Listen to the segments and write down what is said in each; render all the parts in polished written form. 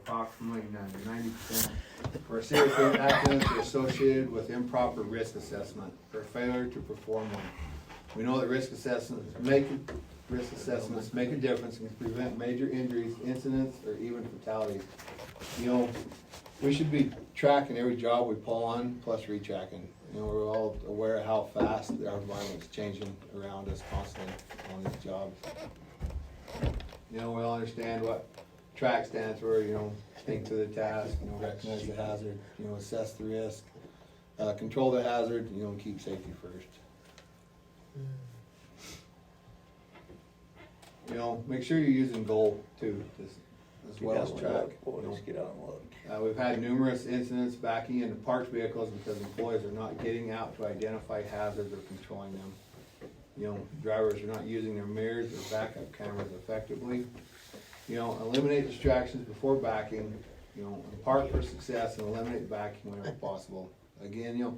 approximately 90%. For serious accidents are associated with improper risk assessment or failure to perform one. We know that risk assessments make a difference and can prevent major injuries, incidents, or even fatalities. You know, we should be tracking every job we pull on, plus retracking. You know, we're all aware of how fast our environment's changing around us constantly on these jobs. You know, we all understand what track stands for, you know, think to the task, you know, recognize the hazard, you know, assess the risk, control the hazard, you know, and keep safety first. You know, make sure you're using goal too, as well as track. Boys, get out and look. We've had numerous incidents backing into parked vehicles because employees are not getting out to identify hazards or controlling them. You know, drivers are not using their mirrors or backup cameras effectively. You know, eliminate distractions before backing. You know, park for success and eliminate backing whenever possible. Again, you know,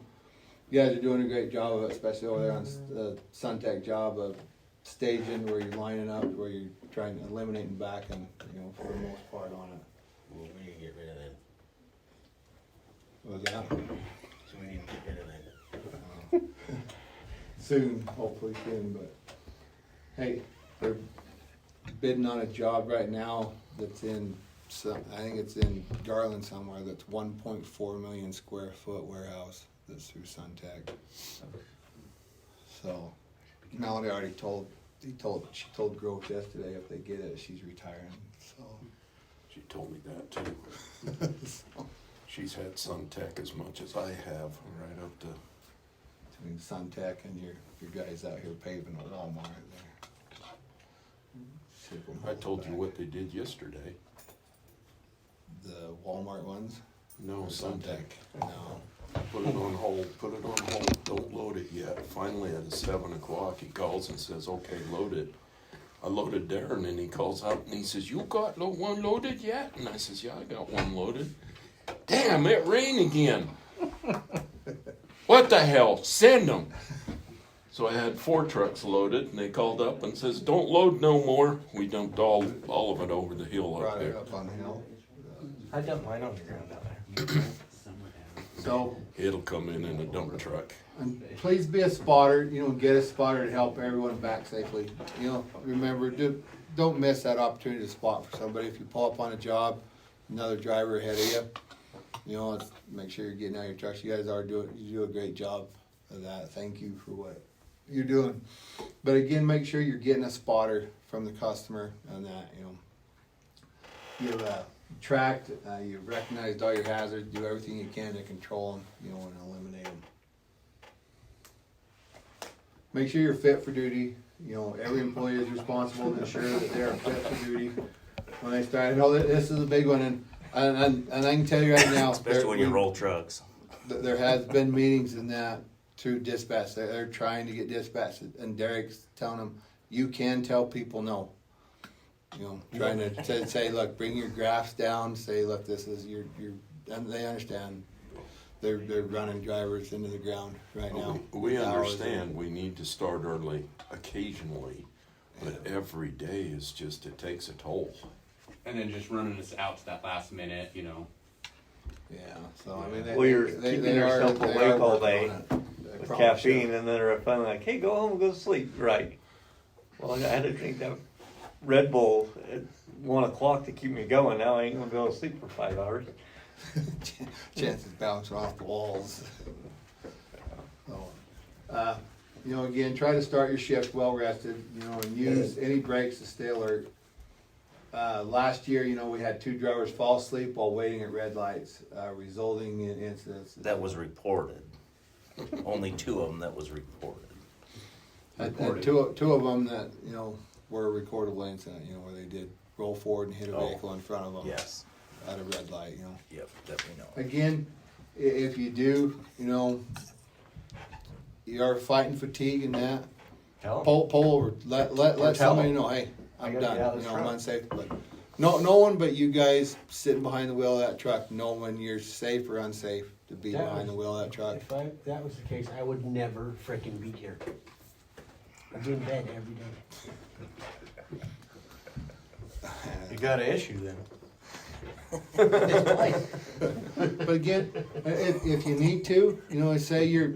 you guys are doing a great job of it, especially over there on the Suntech job of staging where you're lining up, where you're trying to eliminate backing, you know, for the most part on it. Well, we need to get rid of that. What was that? So we need to get rid of that. Soon, hopefully soon, but hey, they're bidding on a job right now that's in I think it's in Garland somewhere, that's 1.4 million square foot warehouse that's through Suntech. So Melody already she told Groves yesterday if they get it, she's retiring, so. She told me that too. So, She's had Suntech as much as I have, right up to. between Suntech and your guys out here paving at Walmart there. I told you what they did yesterday. The Walmart ones? No, Or Suntech. No. Put it on hold, don't load it yet. Finally at 7 o'clock, he calls and says, okay, load it. I loaded there, and then he calls out and he says, you got one loaded yet? And I says, yeah, I got one loaded. Damn, it rained again. What the hell? Send them. So I had 4 trucks loaded, and they called up and says, don't load no more. We dumped all of it over the hill up Brought it there. up on the hill. I dumped mine on the ground down there. So, It'll come in a dump truck. and please be a spotter, you know, get a spotter to help everyone back safely. You know, remember, don't miss that opportunity to spot for somebody. If you pull up on a job, another driver ahead of you, you know, make sure you're getting out of your trucks. You guys you do a great job of that. Thank you for what you're doing. But again, make sure you're getting a spotter from the customer and that, you know. You've tracked, you've recognized all your hazards, do everything you can to control them, you know, and eliminate them. Make sure you're fit for duty. You know, every employee is responsible to ensure that they are fit for duty when they start. I know that this is a big one, and I can tell you right now, Especially when you roll trucks. there has been meetings in that through dispatch. They're trying to get dispatch, and Derek's telling them, you can tell people no. You know, trying to say, look, bring your graphs down. Say, look, this is your, and they understand. They're running drivers into the ground right now. We understand we need to start early occasionally, but every day is just, it takes a toll. And then just running us out to that last minute, you know. Yeah, so I mean, Well, you're keeping yourself awake all day with caffeine, and then they're finally like, hey, go home and go to sleep. Right. Well, I had to drink that Red Bull at 1 o'clock to keep me going. Now I ain't gonna go to sleep for 5 hours. Chances bouncing off the walls. So, you know, again, try to start your shift well rested, you know, and use any breaks to stay alert. Last year, you know, we had 2 drivers fall asleep while waiting at red lights, resulting in incidents. That was reported. Only 2 of them that was reported. And two of them that, you know, were a recordable incident, you know, where they did roll forward and hit a vehicle in front of them. Yes. At a red light, you know. Yep, that we know. Again, if you do, you know, you are fighting fatigue and that, pull over. Let somebody know, hey, I'm done. You know, I'm unsafe. But no one but you guys sitting behind the wheel of that truck know when you're safe or unsafe to be behind the wheel of that truck. If that was the case, I would never frickin' be here. I'd be in bed every day. You got an issue then. It's light. But again, if you need to, you know, say you're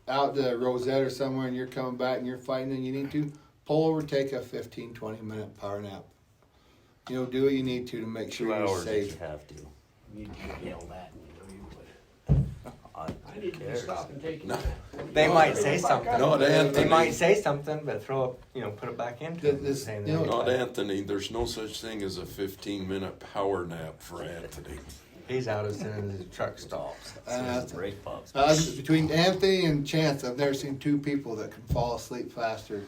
out to Rosette or somewhere and you're coming back and you're fighting and you need to, pull over, take a 15-20 minute power nap. You know, do what you need to make sure 2 you're hours if safe. you have to. You get yelled at, you know, you would. I need to cares? stop and take it. No. They might say something. Not Anthony. They might say something, but put it back into it. This- saying you know, that- Not Anthony, there's no such thing as a 15-minute power nap for Anthony. He's out as soon as the truck stops. Brake pops. Between Anthony and Chance, I've never seen two people that can fall asleep faster.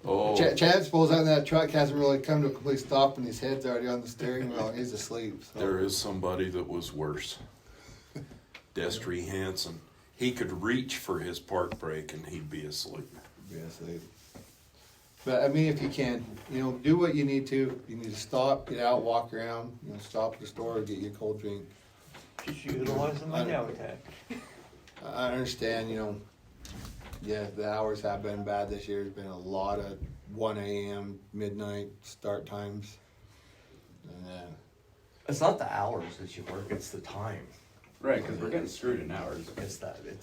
Oh, Chance pulls out in that truck, hasn't really come to a complete stop, and his head's already on the steering wheel, and he's asleep. So. there is somebody that was worse. Destry Hansen. He could reach for his park brake and he'd be asleep. Be asleep. But I mean, if you can, you know, do what you need to. You need to stop, get out, walk around. You know, stop at the store, get you a cold drink. Just utilizing my down tag. I understand, you know. Yeah, the hours have been bad this year. There's been a lot of 1 a.m., midnight start times. And It's not the hours that you work, it's the time. Right, because we're getting screwed in hours. It's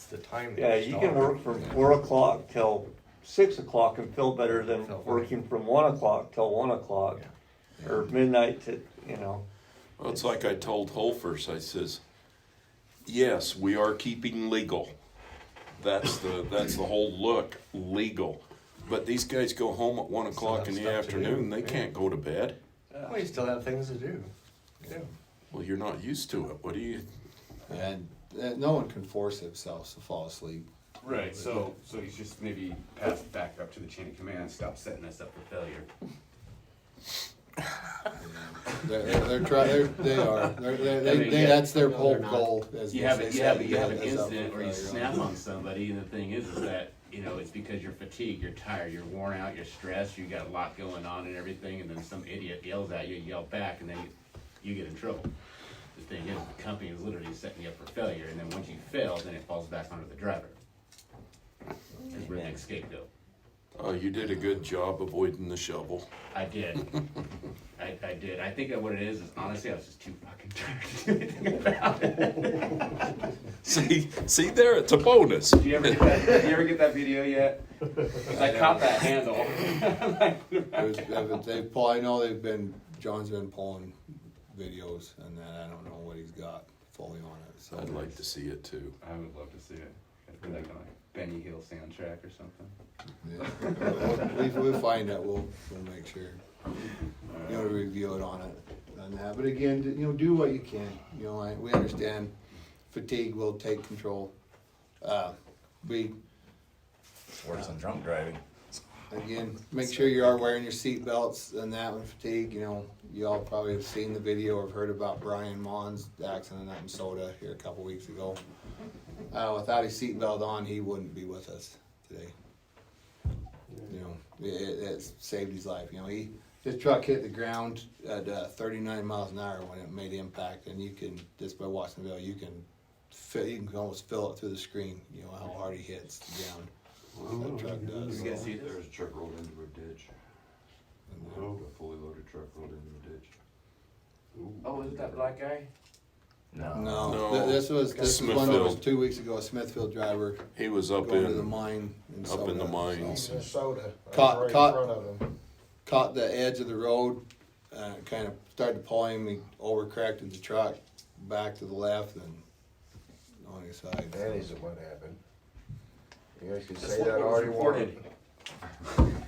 the time. that Yeah, you can start. work from 4 o'clock till 6 o'clock and feel better than working from 1 o'clock till 1 o'clock. Or midnight to, you know. Well, it's like I told Holfers, I says, yes, we are keeping legal. That's the whole look, legal. But these guys go home at 1 o'clock in the stuff to do, afternoon, they yeah. can't go to bed. Well, you still have things to do. Yeah. Well, you're not used to it. What do you, no one can force themselves to fall asleep. Right, so you just maybe pass it back up to the chain of command and stop setting us up for failure. That's their whole They're not. goal. As You they have say, an set us up incident for or you failure. snap on somebody, and the thing is that, you know, it's because you're fatigued, you're tired, you're worn out, you're stressed, you got a lot going on and everything, and then some idiot yells at you, you yell back, and then you get in trouble. The thing is, the company is literally setting you up for failure, and then once you fail, then it falls back onto the driver. Because we're the next scapegoat. you did a good job avoiding the shovel. I did. I did. I think that what it is honestly I was just too fucking tired to do anything about it. See there, it's a bonus. Did you ever get that video yet? 'Cause I caught that handle. I know John's been pulling videos, and then I don't know what he's got fully on it. So I'd like to see it too. I would love to see it. Like on a Benny Hill soundtrack or something. Yeah. We'll find out. We'll make sure. You know, to review it on that. But again, you know, do what you can. You know, we understand fatigue will take control. We Worse than drunk driving. again make sure you are wearing your seat belts and that with fatigue. You know, you all probably have seen the video or have heard about Brian Mons' accident out in Soda here a couple weeks ago. Without his seatbelt on, he wouldn't be with us today. You know, it saved his life. You know, his truck hit the ground at 39 miles an hour when it made impact, and you can just by watching the video, you can almost feel it through the screen. You know how hard he hits the ground. That truck does. You guys see this? There's a truck rolled into a ditch. A fully loaded truck rolled into a ditch. Oh, is it that black guy? No, No. this was one that was Smithfield. 2 weeks ago. A Smithfield driver He was up going to the in, mine in up in the Soda, mines. so. Minnesota. Caught- Right caught- in front of him. Caught the edge of the road, kind of started to pull him. He overcorrected the truck back to the left and on his side. That isn't what happened. You guys can That's say what that was all you reported.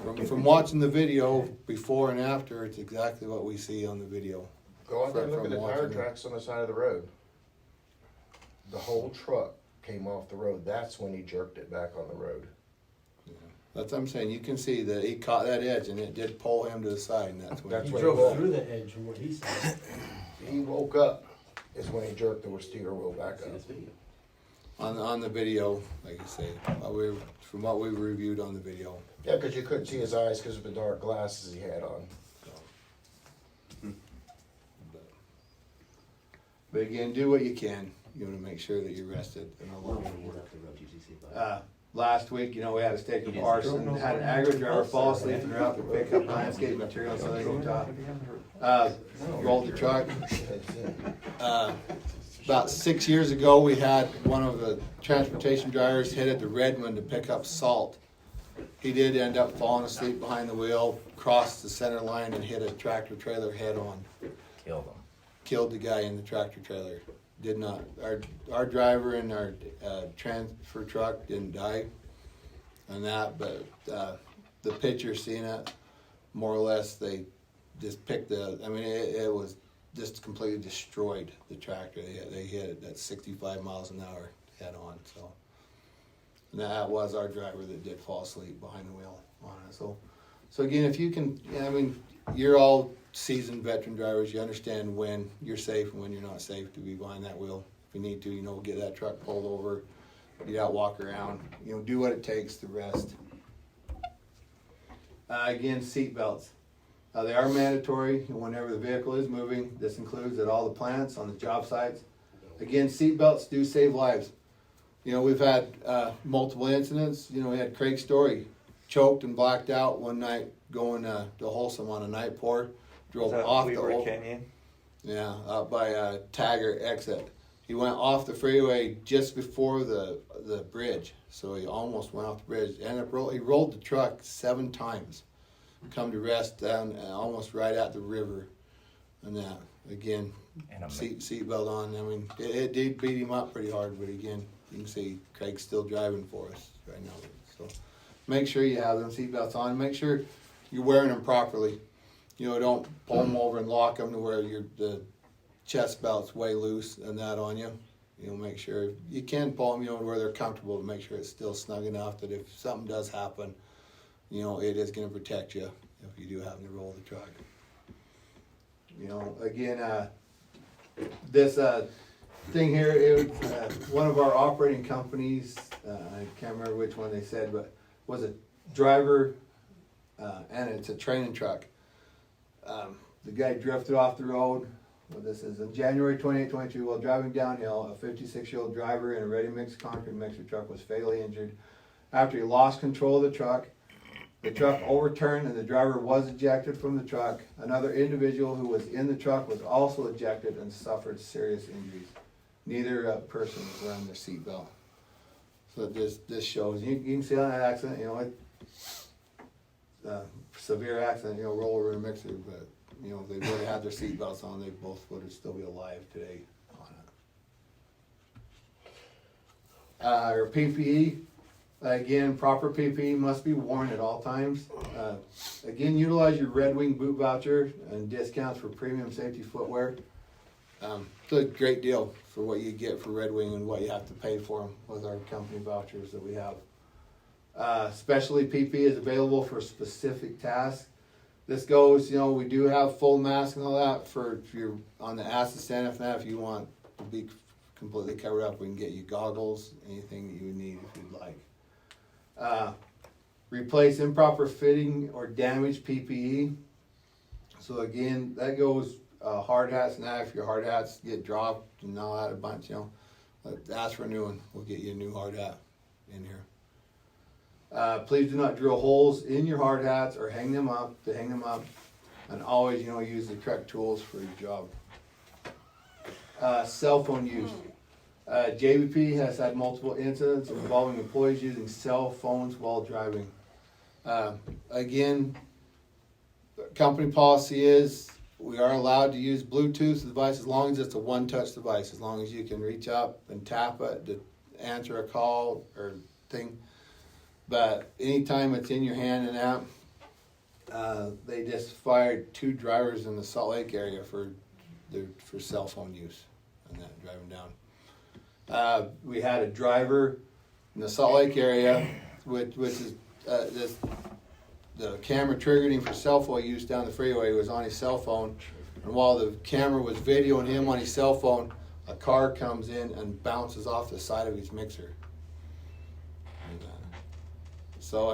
want. From watching the video before and after, it's exactly what we see on the video. Go out there and look at From the tire watching. tracks on the side of the road. The whole truck came off the road. That's when he jerked it back on the road. That's what I'm saying. You can see that he caught that edge and it did pull him to the side, and that's when That's he what Drove Well- through the edge from what he said. He woke up is when he jerked the steer wheel back See up. this video? on the video, like I say, from what we reviewed on the video. Yeah, because you couldn't see his eyes because of the dark glasses he had on. But again, do what you can, you know, to make sure that you're rested and alone for work. Last week, you know, we had a stake of arson, had an agri driver fall asleep and they're out to pick up landscape material so they can talk. Rolled the truck. About 6 years ago, we had one of the transportation drivers headed to Redmond to pick up salt. He did end up falling asleep behind the wheel, crossed the center line and hit a tractor trailer head on. Kill them. Killed the guy in the tractor trailer. Did not. Our driver and our transfer truck didn't die on that, but the picture seen it, more or less, they just picked it was just completely destroyed the tractor. They hit it at 65 miles an hour head on. So and that was our driver that did fall asleep behind the wheel on it. So again, if you can, you're all seasoned veteran drivers. You understand when you're safe and when you're not safe to be behind that wheel. If you need to, get that truck pulled over, get out, walk around, do what it takes to rest. Again, seat belts. They are mandatory whenever the vehicle is moving. This includes at all the plants, on the job sites. Again, seat belts do save lives. We've had multiple incidents. We had Craig Story choked and blacked out one night going to Wholesome on a night pour. Drove off the Weaver old, Canyon. yeah, up by Taggart exit. He went off the freeway just before the bridge, so he almost went off the bridge. He rolled the truck 7 times, come to rest down almost right at the river, and that again, seatbelt on. It did beat him up pretty hard, but again, you can see Craig's still driving for us right now. So make sure you have them seatbelts on. Make sure you're wearing them properly. Don't pull them over and lock them to where the chest belt's way loose and that on you. Make sure you can pull them, where they're comfortable, to make sure it's still snug enough that if something does happen, it is going to protect you if you do happen to roll the truck. Again, this thing here, it was one of our operating companies, I can't remember which one they said, but was a driver, and it's a training truck. The guy drifted off the road. Well, this is in January 2022 while driving downhill. A 56-year-old driver in a ready-mix concrete mixer truck was fatally injured after he lost control of the truck. The truck overturned and the driver was ejected from the truck. Another individual who was in the truck was also ejected and suffered serious injuries. Neither person was wearing their seatbelt. So this shows, you can see on that accident, severe accident, roll over in a mixer, but if they really had their seatbelts on, they both would still be alive today on it. Or PPE, again, proper PPE must be worn at all times. Again, utilize your Red Wing boot voucher and discounts for premium safety footwear. It's a great deal for what you get for Red Wing and what you have to pay for them with our company vouchers that we have. Specialty PPE is available for specific tasks. This goes, we do have full masks and all that for if you're on the acid stand. If you want to be completely covered up, we can get you goggles, anything that you would need if you'd like. Replace improper fitting or damaged PPE. So again, that goes hard hats now. If your hard hats get dropped and all that a bunch, ask for a new one. We'll get you a new hard hat in here. Please do not drill holes in your hard hats or hang them up. And always, use the correct tools for your job. Cell phone use. JBP has had multiple incidents involving employees using cell phones while driving. Again, company policy is we are allowed to use Bluetooth device as long as it's a one-touch device, as long as you can reach up and tap it to answer a call or thing. But anytime it's in your hand and out, they just fired 2 drivers in the Salt Lake area for cell phone use and that driving down. We had a driver in the Salt Lake area, which is the camera triggered him for cell phone use down the freeway. He was on his cell phone, and while the camera was videoing him on his cell phone, a car comes in and bounces off the side of his mixer. So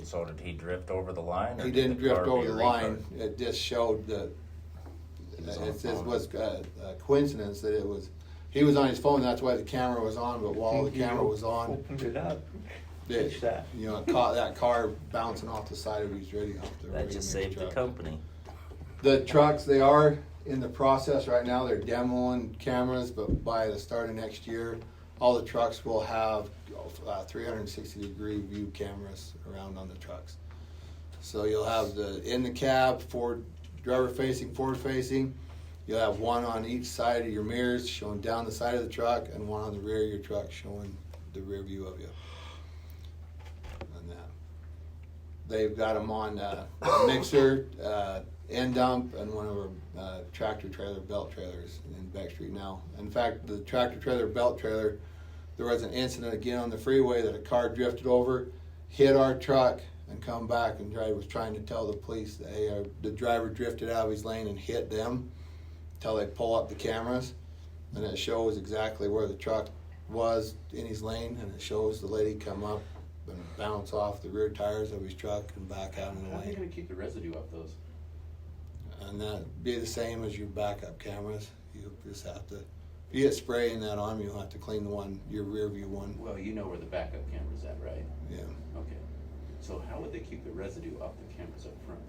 So did he drift over the line? Or he did didn't the drift car over be the retarded? line. It just showed that it was a coincidence that he was on his phone. That's why the camera was on. But while the camera was on, Opened it up. it, Catch that. it caught that car bouncing off the side of his radio. That just saved the company. The trucks, they are in the process right now, they're demoing cameras, but by the start of next year, all the trucks will have 360-degree view cameras around on the trucks. So you'll have in the cab, forward, driver facing, forward facing. You'll have one on each side of your mirrors showing down the side of the truck, and one on the rear of your truck showing the rear view of you. And they've got them on a mixer, end dump, and one of our tractor trailer belt trailers in Beck Street now. In fact, the tractor trailer belt trailer, there was an incident again on the freeway that a car drifted over, hit our truck, and come back, and the driver was trying to tell the police that, hey, the driver drifted out of his lane and hit them, until they pull up the cameras, and it shows exactly where the truck was in his lane, and it shows the lady come up and bounce off the rear tires of his truck and back out in the How are they lane. gonna keep the residue off those? And that'd be the same as your backup cameras. You just have to, if you get spray in that on, you'll have to clean the one, your rear view one. Well, you know where the backup camera's at, right? Yeah. Okay. So how would they keep the residue off the cameras up front?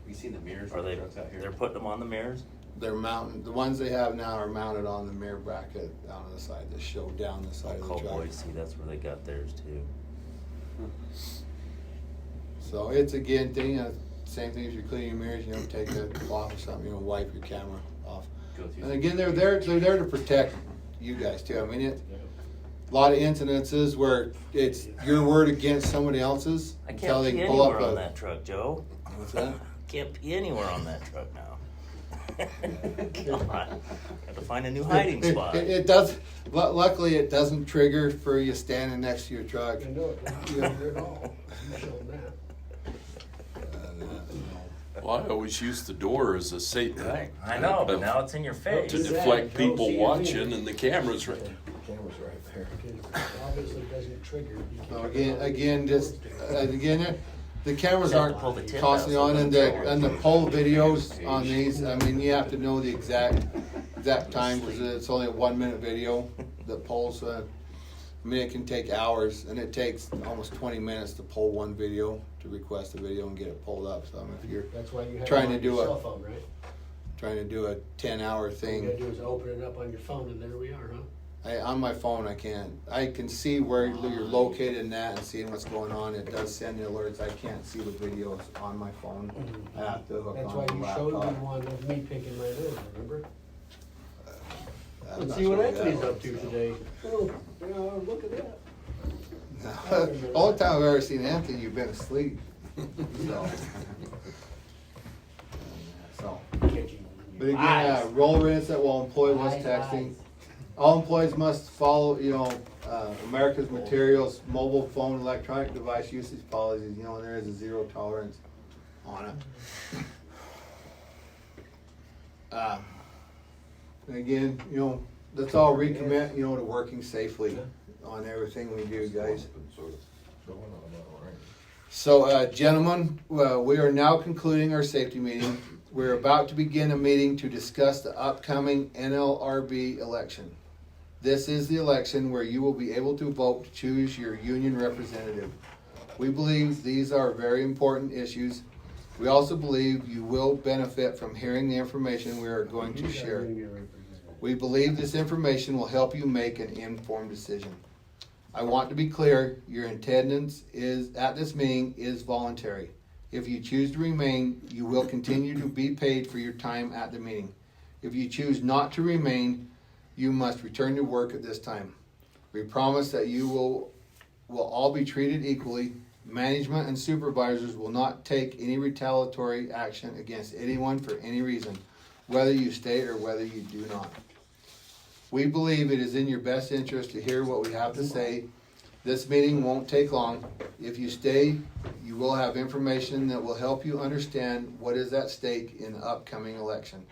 You seen the mirrors Are on the they, trucks out here? they're putting them on the mirrors? They're mounted, the ones they have now are mounted on the mirror bracket down on the side that show down the side of the Oh, truck. boy, see, that's where they got theirs too. So it's again, same thing as you're cleaning your mirrors, take a cloth or something, wipe your camera off. Go through And some- again, they're there to protect you guys too. I mean, a lot of incidences where it's your word against somebody else's I until can't they pee can pull up anywhere on a. that truck, Joe. What's that? Can't pee anywhere on that truck now. God, have to find a new hiding spot. It does, luckily it doesn't trigger for you standing next to your truck. I know it doesn't trigger at all. You showed that. Well, I always use the door as a safe. Right, I know, but now it's in your face. To Exactly. deflect Don't people see watching, anything. and the camera's right. Camera's right there. It obviously doesn't trigger. You So can't- again, the cameras Just have aren't to pull the tip costly out so on, it and doesn't the poll videos on these, I mean, you have to know the exact time, because it's only a 1-minute video that polls, I mean, it can take hours, and it takes almost 20 minutes to pull one video, to request a video and get it pulled up, so I mean, if you're That's why you have trying it to on do your a- cell phone, right? trying to do a 10-hour All you thing, gotta do is open it up on your phone and there we are, huh? on my phone, I can see where you're located in that and seeing what's going on. It does send the alerts. I can't see the videos on my phone. I have to hook That's on why the you showed me laptop. one of me picking my nose, remember? I'm Let's not see what sure Anthony's that up to was. today. Oh, yeah, look at that. The only time I've ever seen Anthony, you've been asleep. So, Catching but again, eyes. roll rinse that while employee was texting. All employees must follow, America's Materials mobile phone electronic device usage policies, and there is a 0 tolerance on it. And again, let's all recommit, to working safely on everything we do, guys. So, gentlemen, we are now concluding our safety meeting. We're about to begin a meeting to discuss the upcoming NLRB election. This is the election where you will be able to vote to choose your union representative. We believe these are very important issues. We also believe you will benefit from hearing the information we are going to share. We believe this information will help you make an informed decision. I want to be clear, your attendance at this meeting is voluntary. If you choose to remain, you will continue to be paid for your time at the meeting. If you choose not to remain, you must return to work at this time. We promise that you will all be treated equally. Management and supervisors will not take any retaliatory action against anyone for any reason, whether you stay or whether you do not. We believe it is in your best interest to hear what we have to say. This meeting won't take long. If you stay, you will have information that will help you understand what is at stake in the upcoming election.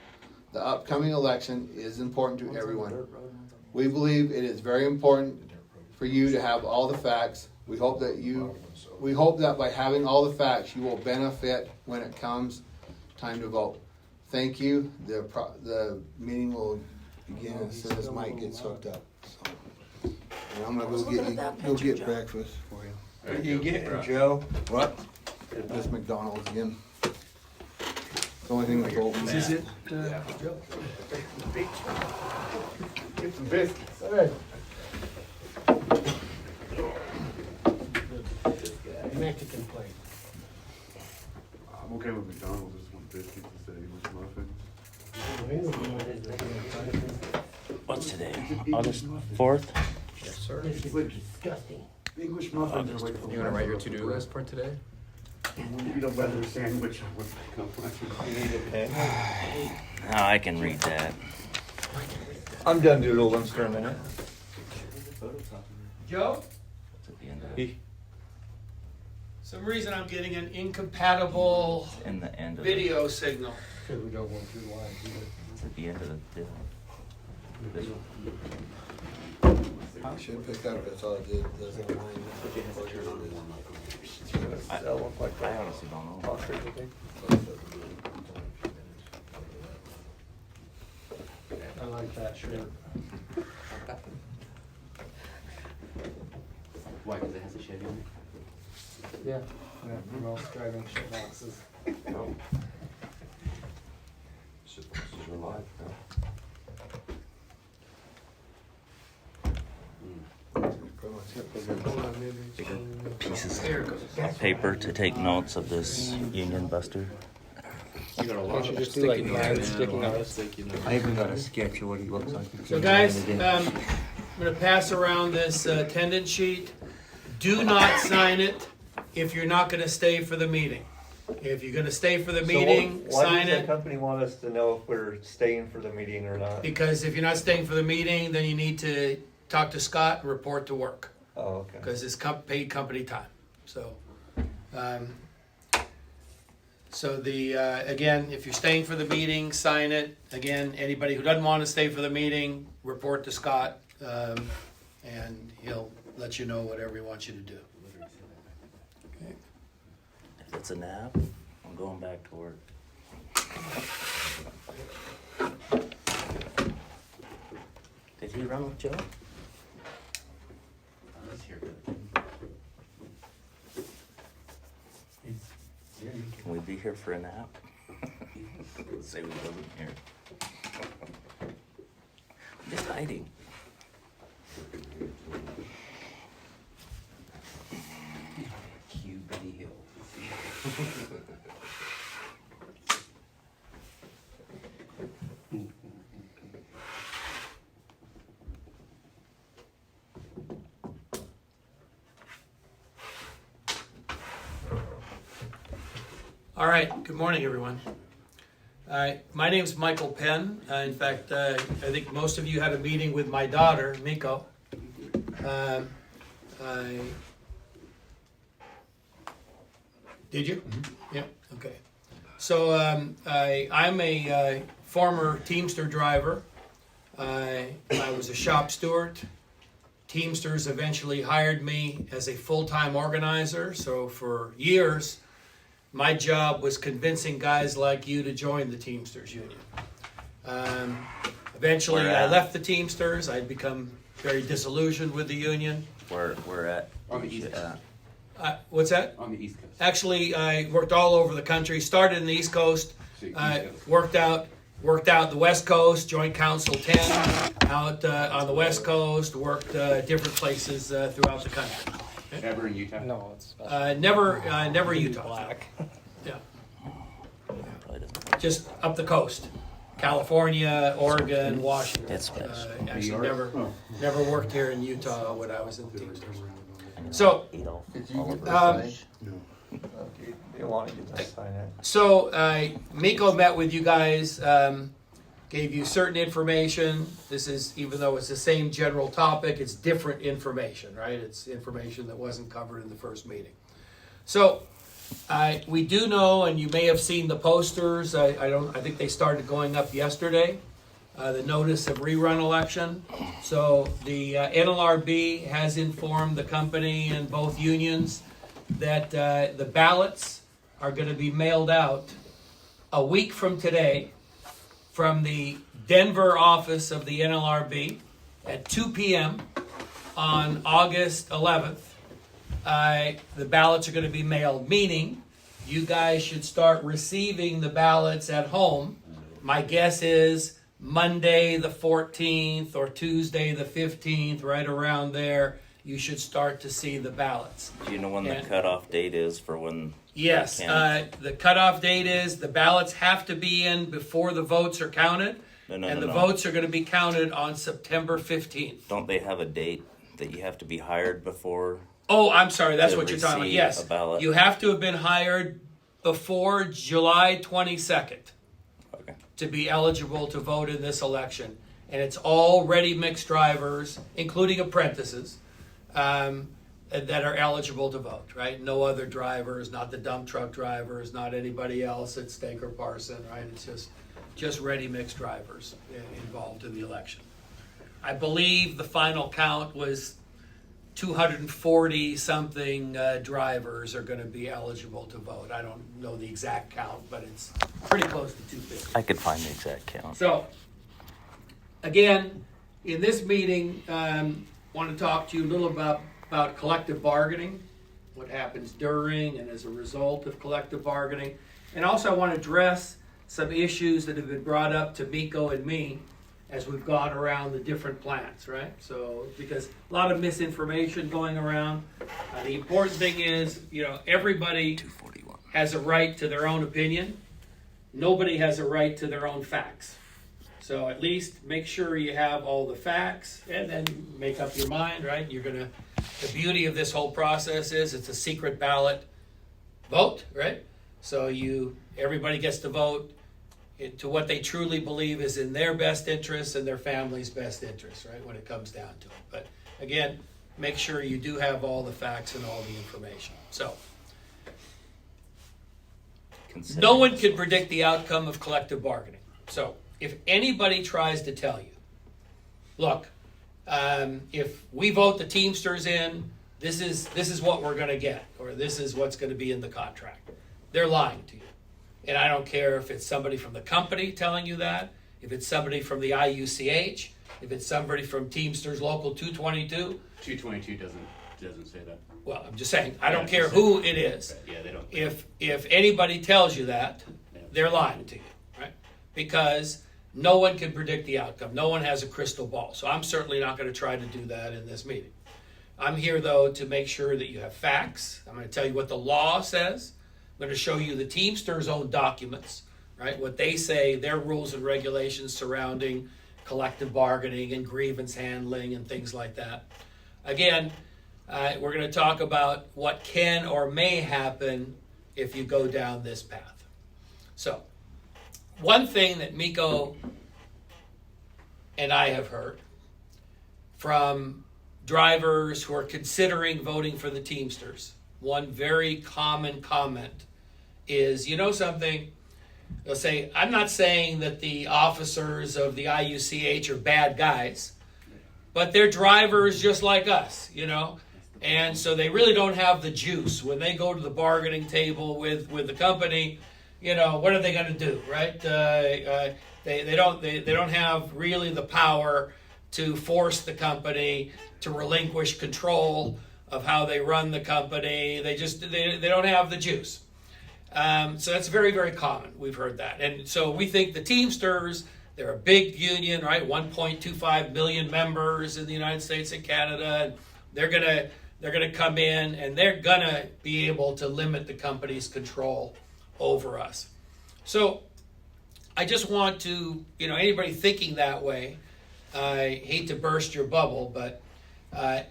The upcoming election is important to everyone. We believe it is very important for you to have all the facts. We hope that by having all the facts, you will benefit when it comes time to vote. Thank you. The meeting will begin as soon as Mike gets hooked up. So, and I'm gonna go get breakfast for you. What are you getting, Joe? What? This McDonald's again. It's the only thing that's open. This is it, Joe? Get some biscuits. All right. Mexican plate. I'm okay with McDonald's, just want biscuits instead of English muffins. What's today? August 4th? Yes, sir. This is disgusting. English muffins are like. You wanna write your to-do list for today? Eat a leather sandwich with complexion. You need a pen? Now I can read that. I'm done doodling for a minute. Joe, It's at the end of some reason I'm getting an incompatible in the end of video signal. Because we don't want two lines either. It's at the end of the this one. I should pick that up, that's all I did. That look like I honestly don't know. Foster, you think? I like that shirt. Why, because it has a Chevy on it? Yeah, we're all driving shit boxes. Pieces of paper to take notes of this Union Buster. You got a lot of just do like sticky nine notes, sticky man. notes. Sticky notes. I even got a sketch of what he looks like. So guys, I'm gonna pass around this attendance sheet. Do not sign it if you're not gonna stay for the meeting. If you're gonna stay for the meeting, Why sign does the it. company want us to know if we're staying for the meeting or not? Because if you're not staying for the meeting, then you need to talk to Scott and report to work. Oh, okay. Because it's paid company time. So, again, if you're staying for the meeting, sign it. Again, anybody who doesn't want to stay for the meeting, report to Scott, and he'll let you know whatever he wants you to do. Okay. If it's a nap, I'm going back to work. Did he run with Joe? Let's hear it. Can we be here for a nap? Say we wasn't here. Just hiding. Cue Betty Hill. All right, good morning, everyone. My name's Michael Penn. In fact, I think most of you had a meeting with my daughter, Miko. Did you? Yeah, okay. So I'm a former Teamster driver. I was a shop steward. Teamsters eventually hired me as a full-time organizer. So for years, my job was convincing guys like you to join the Teamsters Union. Eventually, I left the Teamsters. I'd become very disillusioned with the union. We're at On the East Coast. What's that? On the East Coast. Actually, I worked all over the country. Started in the East Coast. So East Coast. Worked out the West Coast. Joint Council 10 out on the West Coast. Worked different places throughout the country. Ever in Utah? No, it's Never Utah. black. Yeah, probably doesn't. just up the coast. California, Oregon, Washington. It's special. Actually, never worked here in Utah when I was in the Teamsters. So, Eat all of Um, it. Okay, you want to get this sign it. So Miko met with you guys, gave you certain information. This is, even though it's the same general topic, it's different information, right? It's information that wasn't covered in the first meeting. So we do know, and you may have seen the posters. I think they started going up yesterday. The notice of rerun election. So the NLRB has informed the company and both unions that the ballots are going to be mailed out a week from today from the Denver office of the NLRB at 2 p.m. on August 11th. The ballots are going to be mailed, meaning you guys should start receiving the ballots at home. My guess is Monday the 14th or Tuesday the 15th, right around there, you should start to see the ballots. Do you know when the And- cutoff date is for when? Yes, they can? the cutoff date is the ballots have to be in before the votes are counted. No, And the votes are going to be counted on September 15th. Don't they have a date that you have to be hired before? Oh, I'm sorry, that's To what you're talking about. receive Yes. a ballot. You have to have been hired before July 22nd Okay. to be eligible to vote in this election. And it's all ready mixed drivers, including apprentices, that are eligible to vote, right? No other drivers, not the dump truck drivers, not anybody else at Stake or Parson, right? It's just ready mixed drivers involved in the election. I believe the final count was 240 something drivers are going to be eligible to vote. I don't know the exact count, but it's pretty close to 250. I could find the exact count. So, again, in this meeting, want to talk to you a little about collective bargaining, what happens during and as a result of collective bargaining. And also I want to address some issues that have been brought up to Miko and me as we've gone around the different plants, right? So, because a lot of misinformation going around. The important thing is, everybody has a right to their own opinion. Nobody has a right to their own facts. So at least make sure you have all the facts and then make up your mind, right? The beauty of this whole process is it's a secret ballot vote, right? So everybody gets to vote to what they truly believe is in their best interest and their family's best interest, right? When it comes down to it. But again, make sure you do have all the facts and all the information. So no one can predict the outcome of collective bargaining. So if anybody tries to tell you, look, if we vote the Teamsters in, this is what we're going to get, or this is what's going to be in the contract, they're lying to you. And I don't care if it's somebody from the company telling you that, if it's somebody from the IUCH, if it's somebody from Teamsters Local 222. 222 doesn't say that. Well, I'm just saying, I don't care who it is. Yeah, they don't. If anybody tells you that, they're lying to you, right? Because no one can predict the outcome. No one has a crystal ball. So I'm certainly not going to try to do that in this meeting. I'm here, though, to make sure that you have facts. I'm going to tell you what the law says. I'm going to show you the Teamsters' own documents, right? What they say, their rules and regulations surrounding collective bargaining and grievance handling and things like that. Again, we're going to talk about what can or may happen if you go down this path. So, one thing that Miko and I have heard from drivers who are considering voting for the Teamsters, one very common comment is, something, they'll say, I'm not saying that the officers of the IUCH are bad guys, but they're drivers just like us, and so they really don't have the juice. When they go to the bargaining table with the company, what are they going to do, right? They don't have really the power to force the company to relinquish control of how they run the company. They don't have the juice. So that's very, very common. We've heard that. And so we think the Teamsters, they're a big union, right? 1.25 million members in the United States and Canada. And they're gonna come in and they're gonna be able to limit the company's control over us. So I just want to, anybody thinking that way, I hate to burst your bubble, but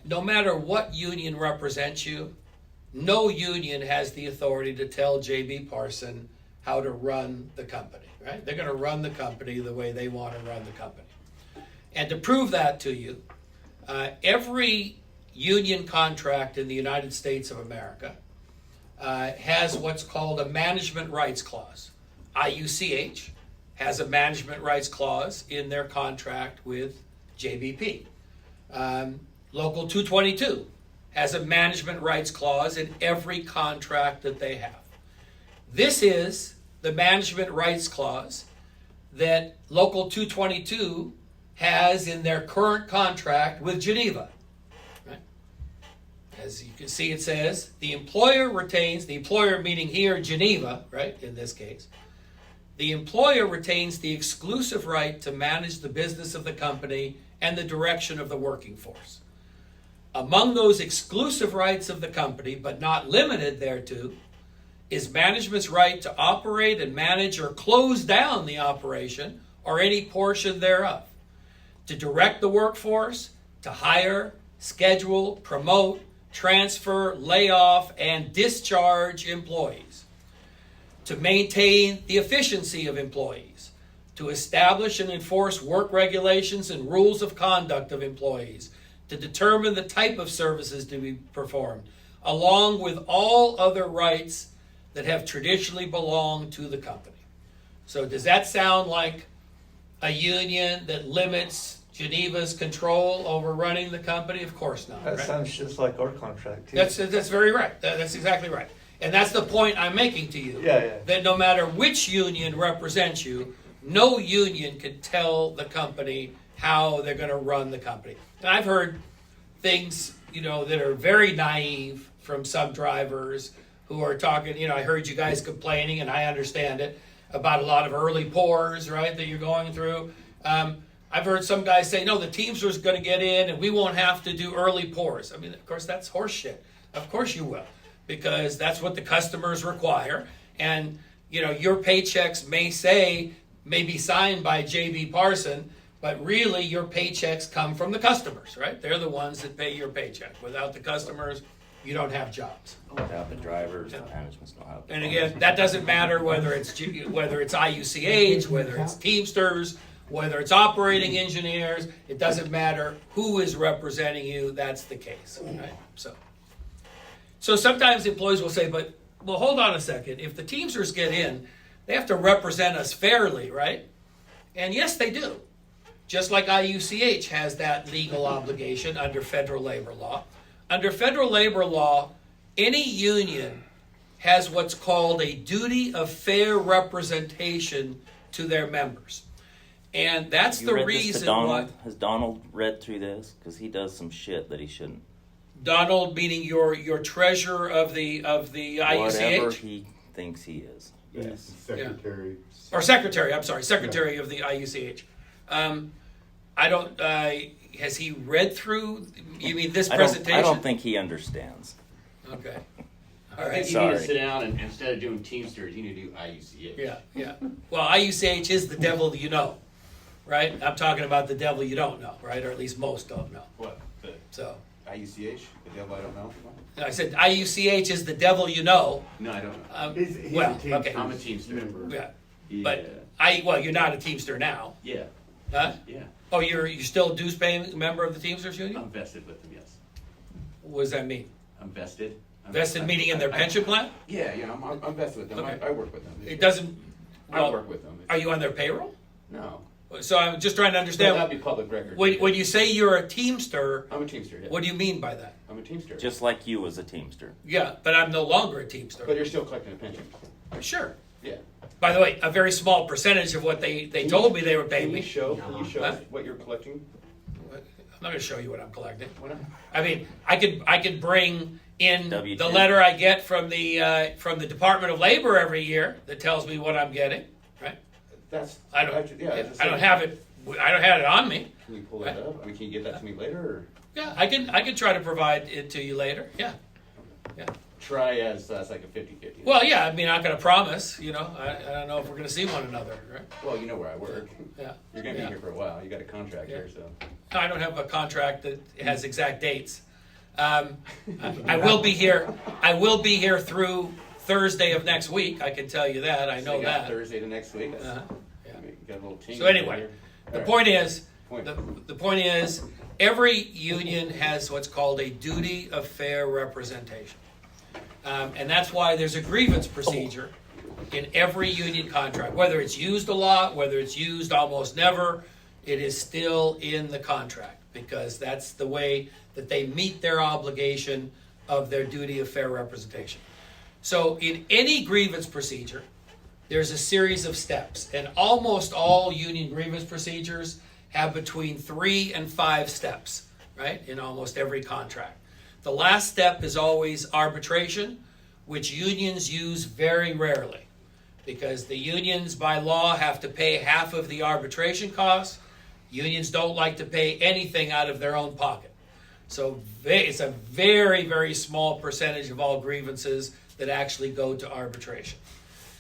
no matter what union represents you, no union has the authority to tell J.B. Parson how to run the company, right? They're going to run the company the way they want to run the company. And to prove that to you, every union contract in the United States of America has what's called a management rights clause. IUCH has a management rights clause in their contract with JBP. Local 222 has a management rights clause in every contract that they have. This is the management rights clause that Local 222 has in their current contract with Geneva. Right? as you can see, it says, the employer meaning here Geneva, right, in this case, the employer retains the exclusive right to manage the business of the company and the direction of the working force. Among those exclusive rights of the company, but not limited thereto, is management's right to operate and manage or close down the operation or any portion thereof, to direct the workforce, to hire, schedule, promote, transfer, lay off, and discharge employees, to maintain the efficiency of employees, to establish and enforce work regulations and rules of conduct of employees, to determine the type of services to be performed, along with all other rights that have traditionally belonged to the company. So does that sound like a union that limits Geneva's control over running the company? Of course not. That right? sounds just like our contract too. That's very right. That's exactly right. And that's the point I'm making to you. Yeah. That no matter which union represents you, no union can tell the company how they're going to run the company. And I've heard things, that are very naive from some drivers who are talking, I heard you guys complaining, and I understand it, about a lot of early pours, right, that you're going through. I've heard some guys say, no, the Teamsters are going to get in and we won't have to do early pours. I mean, of course, that's horseshit. Of course you will, because that's what the customers require. And, your paychecks may be signed by J.B. Parson, but really your paychecks come from the customers, right? They're the ones that pay your paycheck. Without the customers, you don't have jobs. Without the drivers, the management's not helping. And again, that doesn't matter whether it's IUCH, whether it's Teamsters, whether it's operating engineers. It doesn't matter who is representing you. That's the case, right? So sometimes employees will say, well, hold on a second. If the Teamsters get in, they have to represent us fairly, right? And yes, they do. Just like IUCH has that legal obligation under federal labor law. Under federal labor law, any union has what's called a duty of fair representation to their members. And that's the reason why. Has Donald read through this? Because he does some shit that he shouldn't. Donald, meaning your treasurer of the IUCH? Whatever he thinks he is. Yes. Secretary. Yeah. Or secretary, I'm sorry, secretary of the IUCH. I don't, has he read through, you mean this presentation? I don't think he understands. Okay. I All think right. you need to sit down and instead of doing Teamsters, you need to do IUCH. Yeah. Well, IUCH is the devil you know, right? I'm talking about the devil you don't know, right? Or at least most don't know. What? So. IUCH? The devil I don't know? I said IUCH is the devil you know. No, I don't know. He's well, a Teamster okay. I'm a Teamster member. Yeah. But you're not a Teamster now. Yeah. Huh? Yeah. Oh, you're still a dues paying member of the Teamsters Union? I'm vested with them, yes. What does that mean? I'm vested. Vested meaning in their pension plan? Yeah, I'm vested with them. Okay. I work with them. It doesn't. I Well, work with them. are you on their payroll? No. So I'm just trying to understand. That'd be public record. When you say you're a Teamster, I'm a Teamster, yeah. what do you mean by that? I'm a Teamster. Just like you as a Teamster. Yeah, but I'm no longer a Teamster. But you're still collecting a pension. Sure. Yeah. By the way, a very small percentage of what they told me they were paying Can me. you show Huh? what you're collecting? I'm not going to show you what I'm collecting. Why not? I mean, I could bring in W-2. the letter I get from the Department of Labor every year that tells me what I'm getting. Right? I don't have it. I don't have it on me. Can you pull that up? I mean, can you get that to me later? Or? Yeah, I can try to provide it to you later. Yeah. Try as like a 50-50. Well, yeah. I mean, I'm not going to promise. I don't know if we're going to see one another. Right? Well, you know where I work. Yeah. You're going to be here for a while. You got a contract here, so. I don't have a contract that has exact dates. I will be here. I will be here through Thursday of next week. I can tell you that. I know So you got that. Thursday to next week. Uh-huh. Yeah. You got a little team. So anyway, the All point is, Point. the point is, every union has what's called a duty of fair representation, and that's why there's a grievance procedure in every union contract. Whether it's used a lot, whether it's used almost never, it is still in the contract because that's the way that they meet their obligation of their duty of fair representation. So in any grievance procedure, there's a series of steps, and almost all union grievance procedures have between 3 and 5 steps, right, in almost every contract. The last step is always arbitration, which unions use very rarely, because the unions by law have to pay half of the arbitration costs. Unions don't like to pay anything out of their own pocket. So it's a very, very small percentage of all grievances that actually go to arbitration.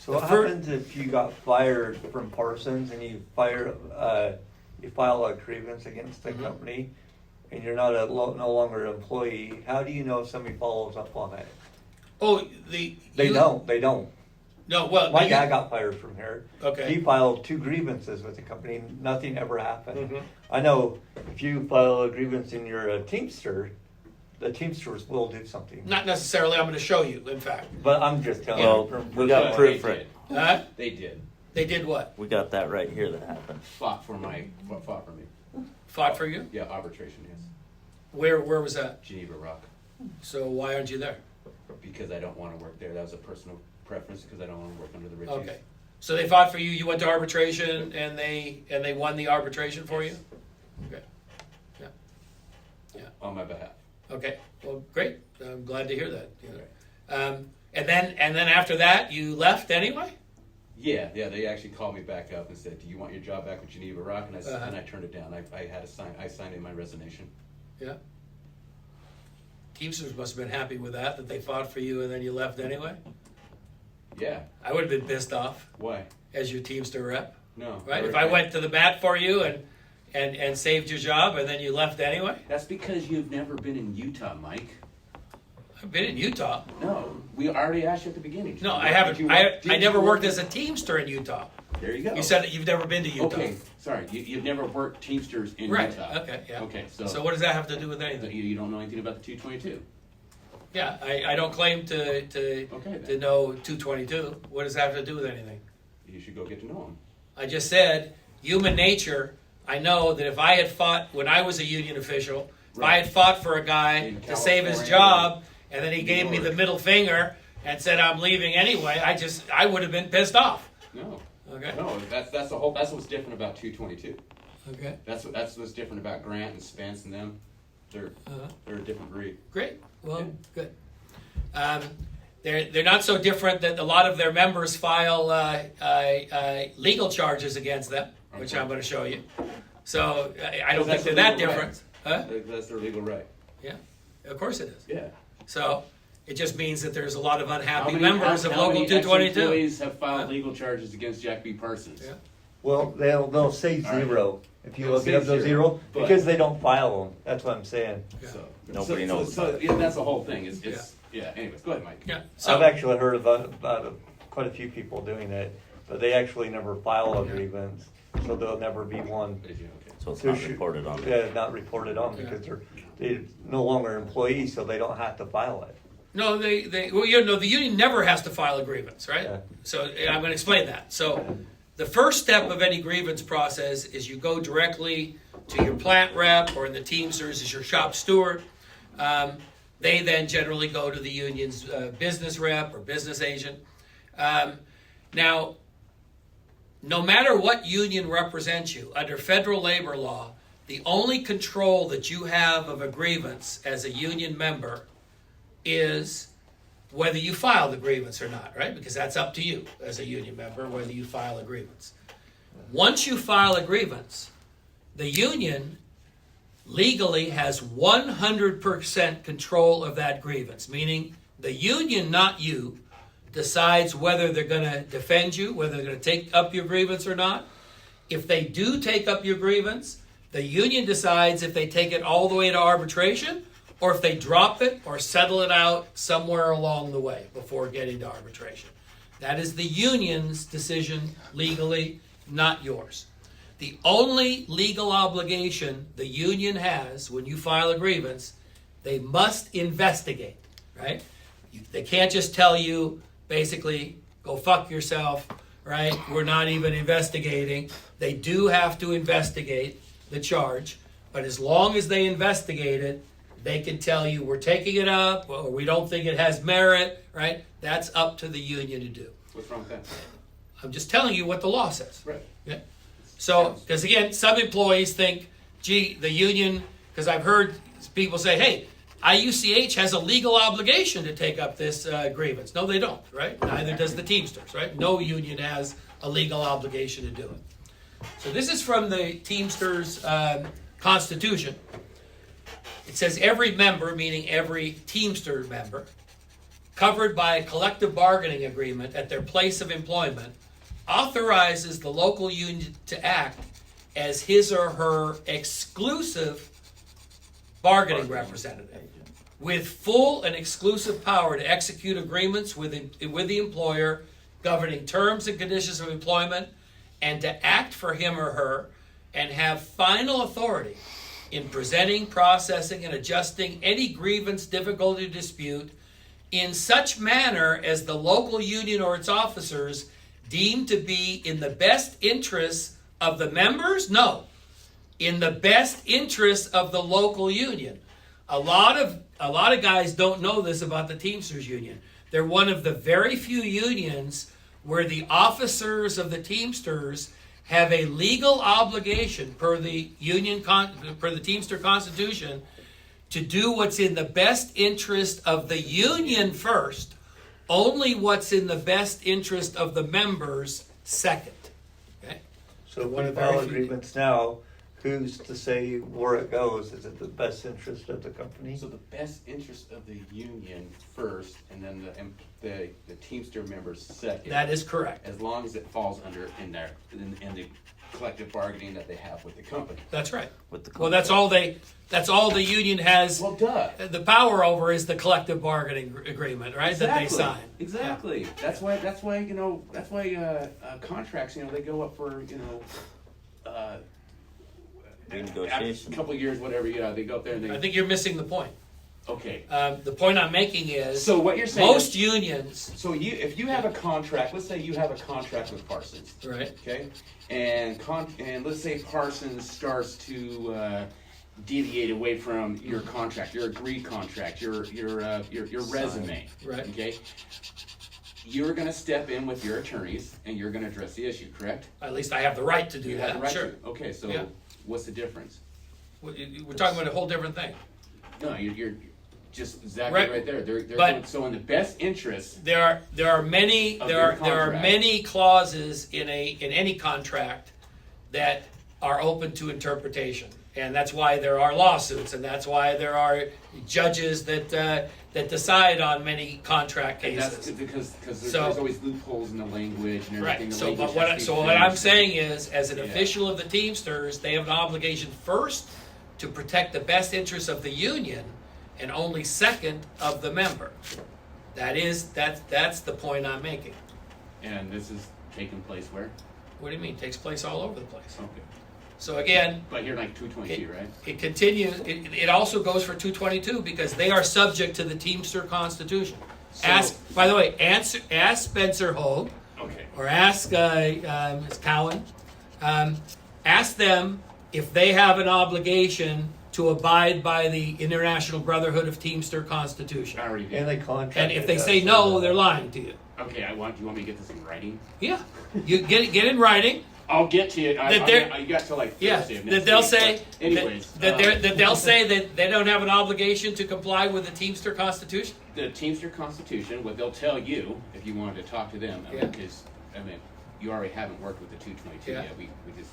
So what happens if you got fired from Parsons and you file a grievance against the company and you're not no longer an employee? How do you know if somebody follows up on it? Oh, They don't. No, well, My guy got fired from here. Okay. He filed 2 grievances with the company. Nothing ever happened. Mhm. I know if you file a grievance and you're a Teamster, the Teamsters will do something. not necessarily. I'm going to show you. In fact, But I'm just telling Well, you. From we got They proof, right? huh? They did. They did what? We got that right here that happened. Fought for me. Fought for you? Yeah, arbitration, yes. Where was that? Geneva Rock. So why aren't you there? Because I don't want to work there. That was a personal preference because I don't want to work under the Richies. Okay. So they fought for you. You went to arbitration, and they won the arbitration for you. Okay. On my behalf. Okay. Well, great. I'm glad to hear that. And then after that, you left anyway. Yeah. They actually called me back up and said, "Do you want your job back with Geneva Rock?" And I said, Uh-huh. and I turned it down. I signed in my resignation. Yeah. Teamsters must have been happy with that they fought for you and then you left anyway. Yeah. I would have been pissed off Why? as your Teamster rep, No. right? If I went to the bat for you and saved your job and then you left anyway. That's because you've never been in Utah, Mike. I've been in Utah. No, we already asked you at the beginning. No, I Did haven't. you I work- did never you worked work- as a Teamster in Utah. There you go. You said that you've never been to Utah. Okay, sorry. You've never worked Teamsters in Right. Utah. Okay. Yeah. Okay. So what does that have to do with anything? You don't know anything about the 222. Yeah, I don't claim to Okay, then. to know 222. What does that have to do with anything? You should go get to know him. I just said human nature. I know that if I had fought when I was a union official, if I had fought for a guy In to save his California, job, and then he gave me York. the middle finger and said I'm leaving anyway, I would have been pissed off. No. Okay. No, that's the whole. That's what's different about 222. Okay. That's what's different about Grant and Spence and them. They're a different breed. Great. Well, Yeah. good. They're not so different that a lot of their members file legal charges against them, which I'm going to show you. So I don't think That's they're their that legal different. Huh? That's their legal right. Yeah, of course it is. Yeah. So it just means that there's a lot of How unhappy many- members of how Local many 222. ex-employees have filed Huh? legal charges against Jack B. Parsons? Yeah. Well, they'll say All right. 0 if you They'll look say it up. Those 0 0, but- because they don't file them. That's what I'm saying. So Nobody knows So, about it. yeah, that's the whole thing. Yeah. Anyways, go ahead, Mike. Yeah. I've So actually heard about quite a few people doing it, but they actually never file a grievance, so there'll never be one. Did you? Okay. So it's So not should- reported on. Not reported on because they're no longer employees, so they don't have to file it. no, the union never has to file a grievance, right? Yeah. So I'm going to explain that. So the first step of any grievance process is you go directly to your plant rep, or in the Teamsters is your shop steward. They then generally go to the union's business rep or business agent. Now, no matter what union represents you, under federal labor law, the only control that you have of a grievance as a union member is whether you file the grievance or not, right? Because that's up to you as a union member, whether you file a grievance. Once you file a grievance, the union legally has 100% control of that grievance, meaning the union, not you, decides whether they're going to defend you, whether they're going to take up your grievance or not. If they do take up your grievance, the union decides if they take it all the way to arbitration or if they drop it or settle it out somewhere along the way before getting to arbitration. That is the union's decision legally, not yours. The only legal obligation the union has when you file a grievance, they must investigate, right? They can't just tell you, basically, go fuck yourself, right? We're not even investigating. They do have to investigate the charge, but as long as they investigate it, they can tell you we're taking it up or we don't think it has merit, right? That's up to the union to do. What's wrong with that? I'm just telling you what the law says. Right. Yeah. So, because again, some employees think, gee, the union, because I've heard people say, hey, IUCH has a legal obligation to take up this grievance. No, they don't, right? Neither does the Teamsters, right? No union has a legal obligation to do it. So this is from the Teamsters Constitution. It says every member, meaning every Teamster member, covered by a collective bargaining agreement at their place of employment, authorizes the local union to act as his or her exclusive bargaining representative, with full and exclusive power to execute agreements with the employer governing terms and conditions of employment, and to act for him or her, and have final authority in presenting, processing, and adjusting any grievance, difficulty, or dispute in such manner as the local union or its officers deem to be in the best interests of the members? No. In the best interests of the local union. A lot of guys don't know this about the Teamsters Union. They're one of the very few unions where the officers of the Teamsters have a legal obligation per the Teamster Constitution to do what's in the best interest of the union first, only what's in the best interest of the members second. Okay? So if we file agreements now, who's to say where it goes? Is it the best interest of the company? So the best interest of the union first, and then the Teamster members second. That is correct. As long as it falls under in the collective bargaining that they have with the company. That's right. With the Well, that's all the union has. Well, duh. The power over is the collective bargaining agreement, right? That they sign. Exactly. That's why contracts, they go up for Renegotiation. after a couple of years, whatever. They go up there and they. I think you're missing the point. Okay. The point I'm making is So what you're saying? most unions, So if you have a contract, let's say you have a contract with Parsons, right? okay, and let's say Parsons starts to deviate away from your contract, your agreed contract, your resume, Right. okay. You're going to step in with your attorneys and you're going to address the issue, correct? At least I have the right to do You that. have the right Sure. to. Okay, so Yeah. what's the difference? We're talking about a whole different thing. No, you're just exactly Right. right there. They're But- going, so in the best interest. There are many Of there your are there are contract. many clauses in any contract that are open to interpretation, and that's why there are lawsuits, and that's why there are judges that decide on many contract And that's cases. because So- there's always loopholes in the language and everything. Right. The So, language but has to be what I'm finished. saying is, as an Yeah. official of the Teamsters, they have an obligation first to protect the best interests of the union, and only second of the member. That's the point I'm making. And this is taking place where? What do you mean? It takes place all over the place. Okay. So again, But you're like 222, right? it continues. It also goes for 222 because they are subject to the Teamster Constitution. So- By the way, ask Spencer Hogue Okay. or ask Ms. Cowan. Ask them if they have an obligation to abide by the International Brotherhood of Teamster Constitution. I already And did. the contract. And if they does say no, they're lying to you. Okay, do you want me to get this in writing? Yeah, you get in writing. I'll get to it. That they're- I got to like Yeah, Thursday of that next they'll week, say but anyways, that they'll say that they don't have an obligation to comply with the Teamster Constitution. the Teamster Constitution, what they'll tell you if you wanted to talk to them, Yeah. because you already haven't worked with the 222 Yeah. yet. We just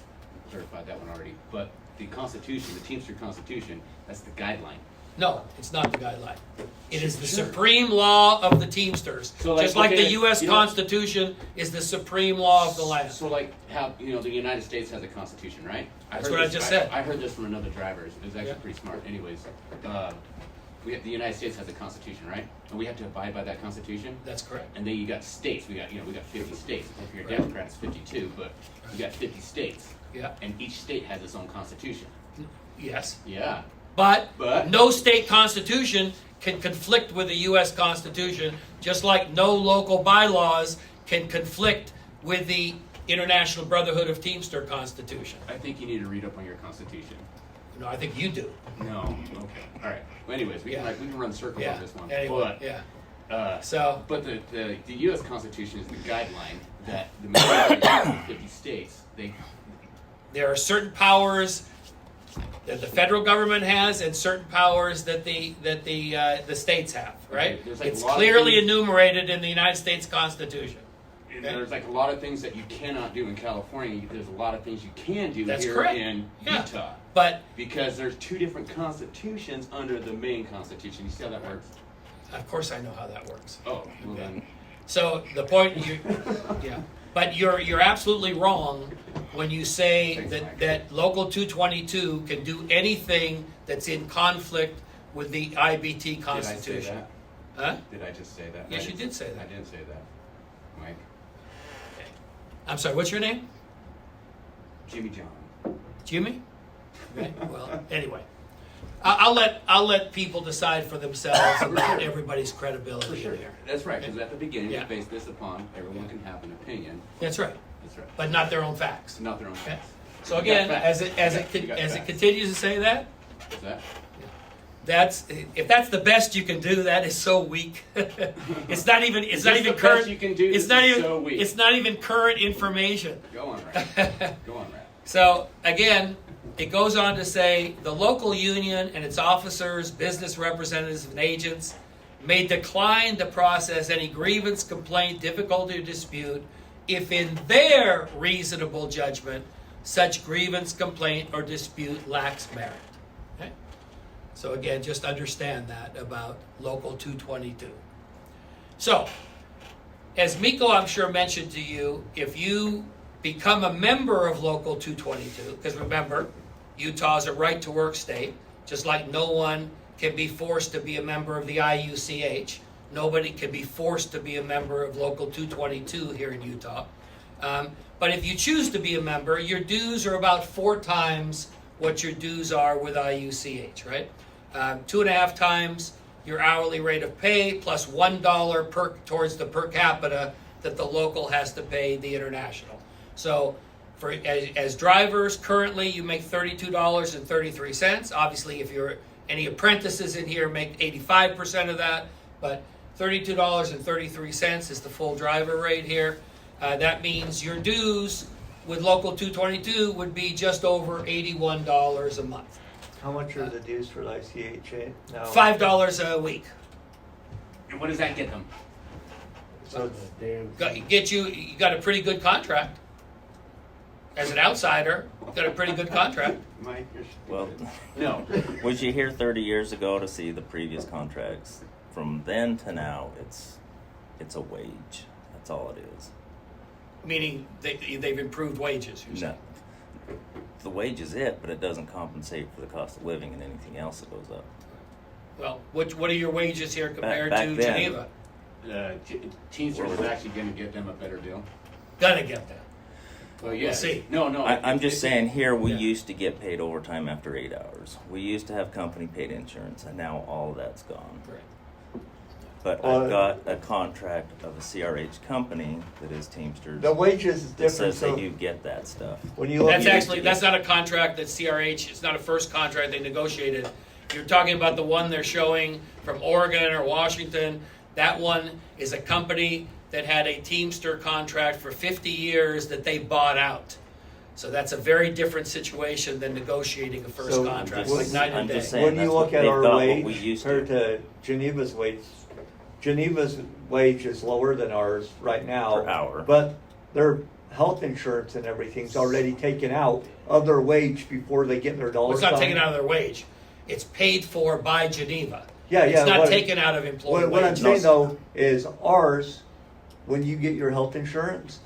certified that one already. But the Constitution, the Teamster Constitution, that's the guideline. No, it's not the guideline. It is the Sure. supreme law of the Teamsters. So, like, Just like okay, the U.S. you know- Constitution is the supreme law of the land. So like how the United States has a constitution, right? That's what I just said. I heard this from another driver. It was actually Yeah. pretty smart. Anyways, the United States has a constitution, right? And we have to abide by that constitution. That's correct. And then you got states. We got 50 states. If you're a Right. Democrat, it's 52, but you got 50 states, Yeah. and each state has its own constitution. Yes. Yeah. But But- no state constitution can conflict with the U.S. Constitution, just like no local bylaws can conflict with the International Brotherhood of Teamster Constitution. I think you need to read up on your constitution. No, I think you do. No. Okay. All right. Well, anyways, we Yeah. can run circles Yeah. on this one. Anyway, But, yeah. So But the U.S. Constitution is the guideline that the majority of the 50 states, there are certain powers that the federal government has and certain powers that the states have, right? Okay, there's like It's a lot of clearly things- enumerated in the United States Constitution. And there's like a lot of things that you cannot do in California. There's a lot of things you can do That's here correct. in Yeah. Utah. But Because there's two different constitutions under the main constitution. You see how that works? of course I know how that works. Oh, well then. So the point, yeah, but you're absolutely wrong when you say that Local 222 can do anything that's in conflict with the IBT Did I say Constitution. that? Huh? Did I just say that? Yes, I you didn't- did say that. I didn't say that. Mike. I'm sorry. What's your name? Jimmy John. Jimmy. Okay. Well, anyway, I'll let people decide for themselves about everybody's credibility For sure. here. That's right, because at the beginning, Yeah. we based this upon everyone can have an opinion. That's right, That's right. but not their own facts. It's not their own Okay. facts. So You again, got as facts. You got it facts. continues to say that, What's that? if that's the best you can do, that is so weak. It's not even Is this the current. best you can do? It's This not is even so weak. it's not even current information. Go on, Rat. Go on, Rat. So again, it goes on to say the local union and its officers, business representatives, and agents may decline to process any grievance, complaint, difficulty, or dispute if in their reasonable judgment such grievance, complaint, or dispute lacks merit. Okay? So again, just understand that about Local 222. So, as Miko, I'm sure, mentioned to you, if you become a member of Local 222, because remember, Utah's a right-to-work state, just like no one can be forced to be a member of the IUCH. Nobody can be forced to be a member of Local 222 here in Utah. But if you choose to be a member, your dues are about 4 times what your dues are with IUCH, right? 2.5 times your hourly rate of pay plus $1 towards the per capita that the local has to pay the international. So as drivers, currently you make $32.33. Obviously, if you're any apprentices in here, make 85% of that, but $32.33 is the full driver rate here. That means your dues with Local 222 would be just over $81 a month. How much are the dues for the ICHA now? $5 a week. And what does that get them? So Damn. You got a pretty good contract. As an outsider, got a pretty good contract. Mike, you're Well, no. was you here 30 years ago to see the previous contracts? From then to now, it's a wage. That's all it is. Meaning they've improved wages, you're saying? No, the wage is it, but it doesn't compensate for the cost of living and anything else that goes up. Well, what are your wages here compared back to then. Geneva? Teamsters is actually going to get them a better deal. Gonna get that. Well, yeah. We'll see. No. I'm just saying here we Yeah. used to get paid overtime after 8 hours. We used to have company paid insurance, and now all of that's gone. Right. But I've got a contract of a CRH company that is Teamsters. the wages is that different. says So they do get that stuff. when you look That's not a contract that CRH, it's not a first contract they negotiated. You're talking about the one they're showing from Oregon or Washington. That one is a company that had a Teamster contract for 50 years that they bought out. So that's a very different situation than negotiating a first So contract, I'm like just- night and I'm day. just saying when you that's look what at they our thought what wage we used compared to Geneva's wage is lower than ours right now. Per hour. But their health insurance and everything's already taken out of their wage before they get their dollar It's not sign. taken out of their wage. It's paid for by Geneva. Yeah, It's yeah, not what- taken out of employee What I'm wages. saying though is ours, when you get your health insurance,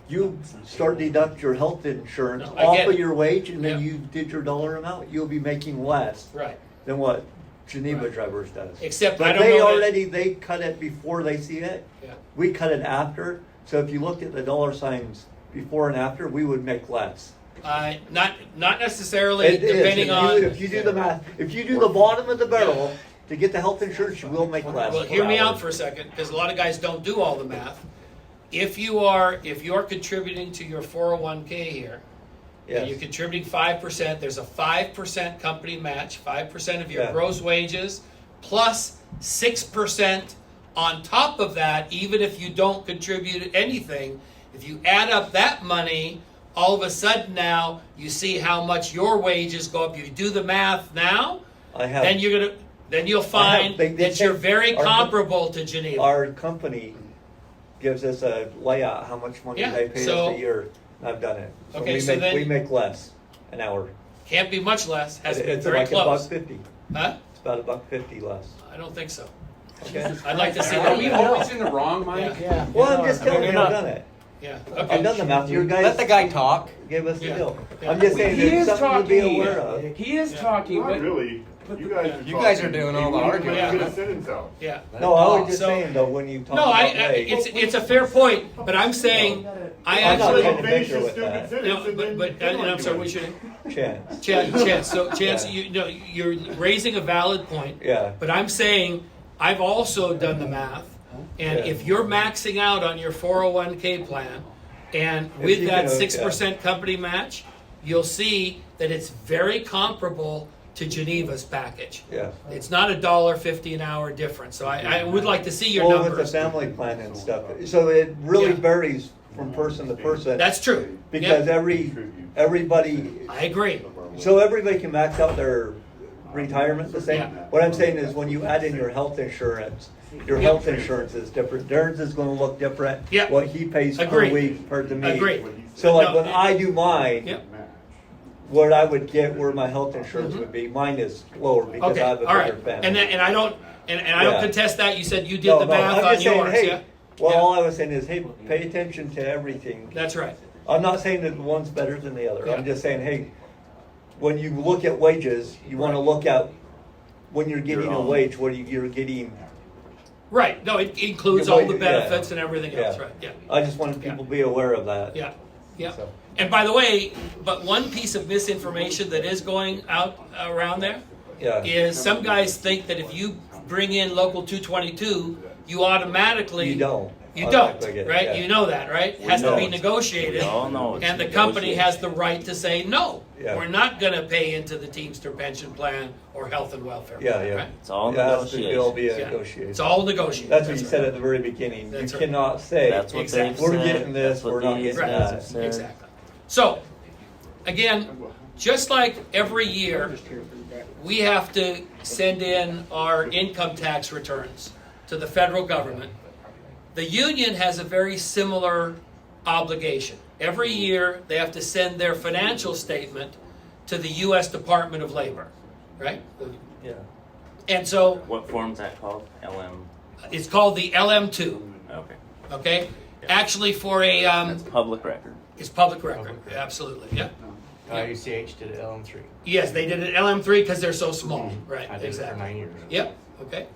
you start deduct your health insurance No, I off get of it. your wage, and then Yeah. you did your dollar amount. You'll be making less Right. than what Geneva Right. drivers does. Except But I don't they know that- already they cut it before they see it. Yeah. We cut it after. So if you looked at the dollar signs before and after, we would make less. Not necessarily, It is. depending on. If you do the math, if you do the bottom of the barrel to get the health insurance, you will make less. Well, per hear me hour. out for a second, because a lot of guys don't do all the math. If you're contributing to your 401k here, and you're Yes. contributing 5%, there's a 5% company match, 5% of your Yeah. gross wages, plus 6% on top of that, even if you don't contribute anything. If you add up that money all of a sudden now you see how much your wages go up. You do the math now, I have. then you'll find they that you're take very our- comparable to Geneva. Our company gives us a layout, how much money Yeah, they pay so- us a year. I've done it. So Okay, we so make, then- we make less an hour. Can't be much less. Has to be It's very like close. $1.50. Huh? It's about $1.50 less. I don't think so. Okay. I'd like to see Are that. we always in the wrong, Mike? Yeah. Well, I'm just telling you, you're I've not- done it. Yeah. I've Okay. done the math. Your guys Let the guy talk. gave us the Yeah. deal. Yeah. I'm just saying He it's is something to be talking. aware of. He is talking, Not but really. You guys are You guys are talking. doing all the When you arguing. get a sentence out. Yeah. No, I was just So- saying though, when you talk No, about wage, it's a fair point, but I'm saying I I'm not actually. trying to Finish bicker your with stupid that. sentence No, and then but then I'm sorry. argue We it. should. Chance. Chance. So Chance, Yeah. you're raising a valid point. Yeah. But I'm saying I've also done the math, and Yeah. if you're maxing out on your 401k plan, and If with you that can, 6% company match, you'll see that it's very comparable to Geneva's package. Yeah. It's not $1.50 an hour difference. So I would like to see your Well, with numbers. the family plan and stuff, so it really Yeah. varies from person to person. That's true. because Yeah, everybody, I agree. so everybody can max out their retirement the same. Yeah. What I'm saying is when you add in your health insurance, your Yep. health insurance is different. Darren's is going to look different. Yep. What he pays per Agreed. week per to me. Agreed. So like No, when I do mine, Yep. what I would get where my health insurance would be, mine is lower because Okay, I have a all bigger right. family. And I don't I don't Yeah. contest that. You said you did No, the no, math I'm on just saying, yours. hey, Yeah, well, Yeah. all I was saying is, hey, pay attention to everything. that's right. I'm not saying that one's better than the other. Yeah. I'm just saying, hey, when you look at wages, you want to look at when you're getting Your a own. wage, what you're getting. Right. No, it includes Your all the wage- benefits yeah. and everything else. Right. Yeah. I just wanted people to be aware of that. Yeah. Yeah. So. And by the way, but one piece of misinformation that is going out around there Yeah. is some guys think that if you bring in local 222, you automatically You don't. You don't, Automatically get it, right? yeah. You know that, right? It We has to know be it's- negotiated. we all know it's And the company negotiated. has the right to say, no, Yeah. we're not gonna pay into the Teamster pension plan or health and welfare. Yeah, plan, yeah. right? It's all It has to negotiation. be a Yeah. negotiation. It's all negotiated. That's what you right. said at the very beginning. That's You right. cannot say, That's what Exactly. they've we're said. getting this, That's what we're not these getting guys that. have said. Exactly. So, again, just like every year, we have to send in our income tax returns to the federal government. The union has a very similar obligation. Every year, they have to send their financial statement to the U.S. Department of Labor, right? Yeah. And so What form's that called? LM? it's called the LM2, Okay. okay? Actually, for a That's public record. it's public record, absolutely, yeah. IUCH did it LM3. Yes, they did it LM3 because they're so small, right? I did it for Exactly. 9 years. Yep. Okay.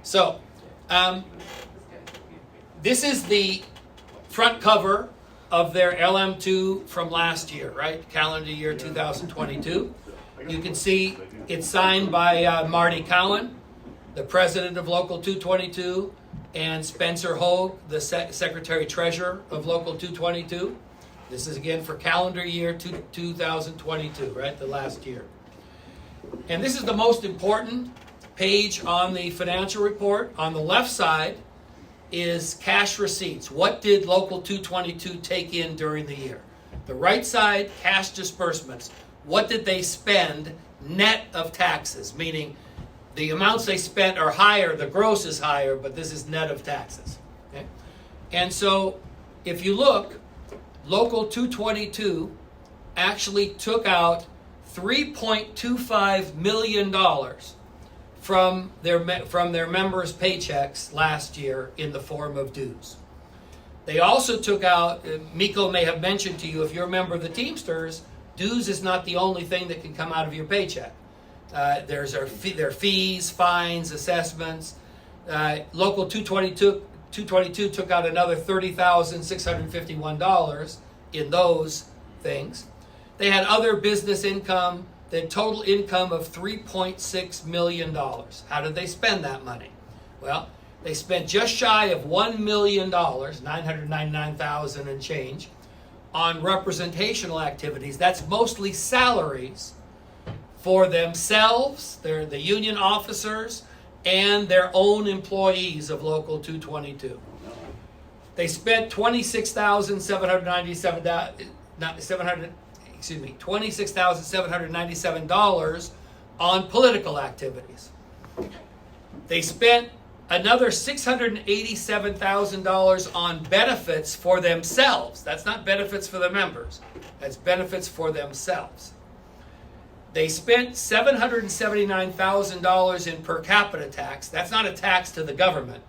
So, this is the front cover of their LM2 from last year, right? Calendar year 2022. You can see it's signed by Marty Cowan, the president of Local 222, and Spencer Hogue, the secretary treasurer of Local 222. This is again for calendar year 2022, right? The last year. And this is the most important page on the financial report. On the left side is cash receipts. What did Local 222 take in during the year? The right side, cash disbursements. What did they spend net of taxes? Meaning the amounts they spent are higher, the gross is higher, but this is net of taxes. Okay? And so if you look, Local 222 actually took out $3.25 million from their members' paychecks last year in the form of dues. They also took out, Miko may have mentioned to you, if you're a member of the Teamsters, dues is not the only thing that can come out of your paycheck. There's their fees, fines, assessments. Local 222 took out another $30,651 in those things. They had other business income. They had total income of $3.6 million. How did they spend that money? Well, they spent just shy of $1 million, $999,000 and change, on representational activities. That's mostly salaries for themselves, the union officers, and their own employees of Local 222. They spent $26,797 $26,797 on political activities. They spent another $687,000 on benefits for themselves. That's not benefits for the members. That's benefits for themselves. They spent $779,000 in per capita tax. That's not a tax to the government.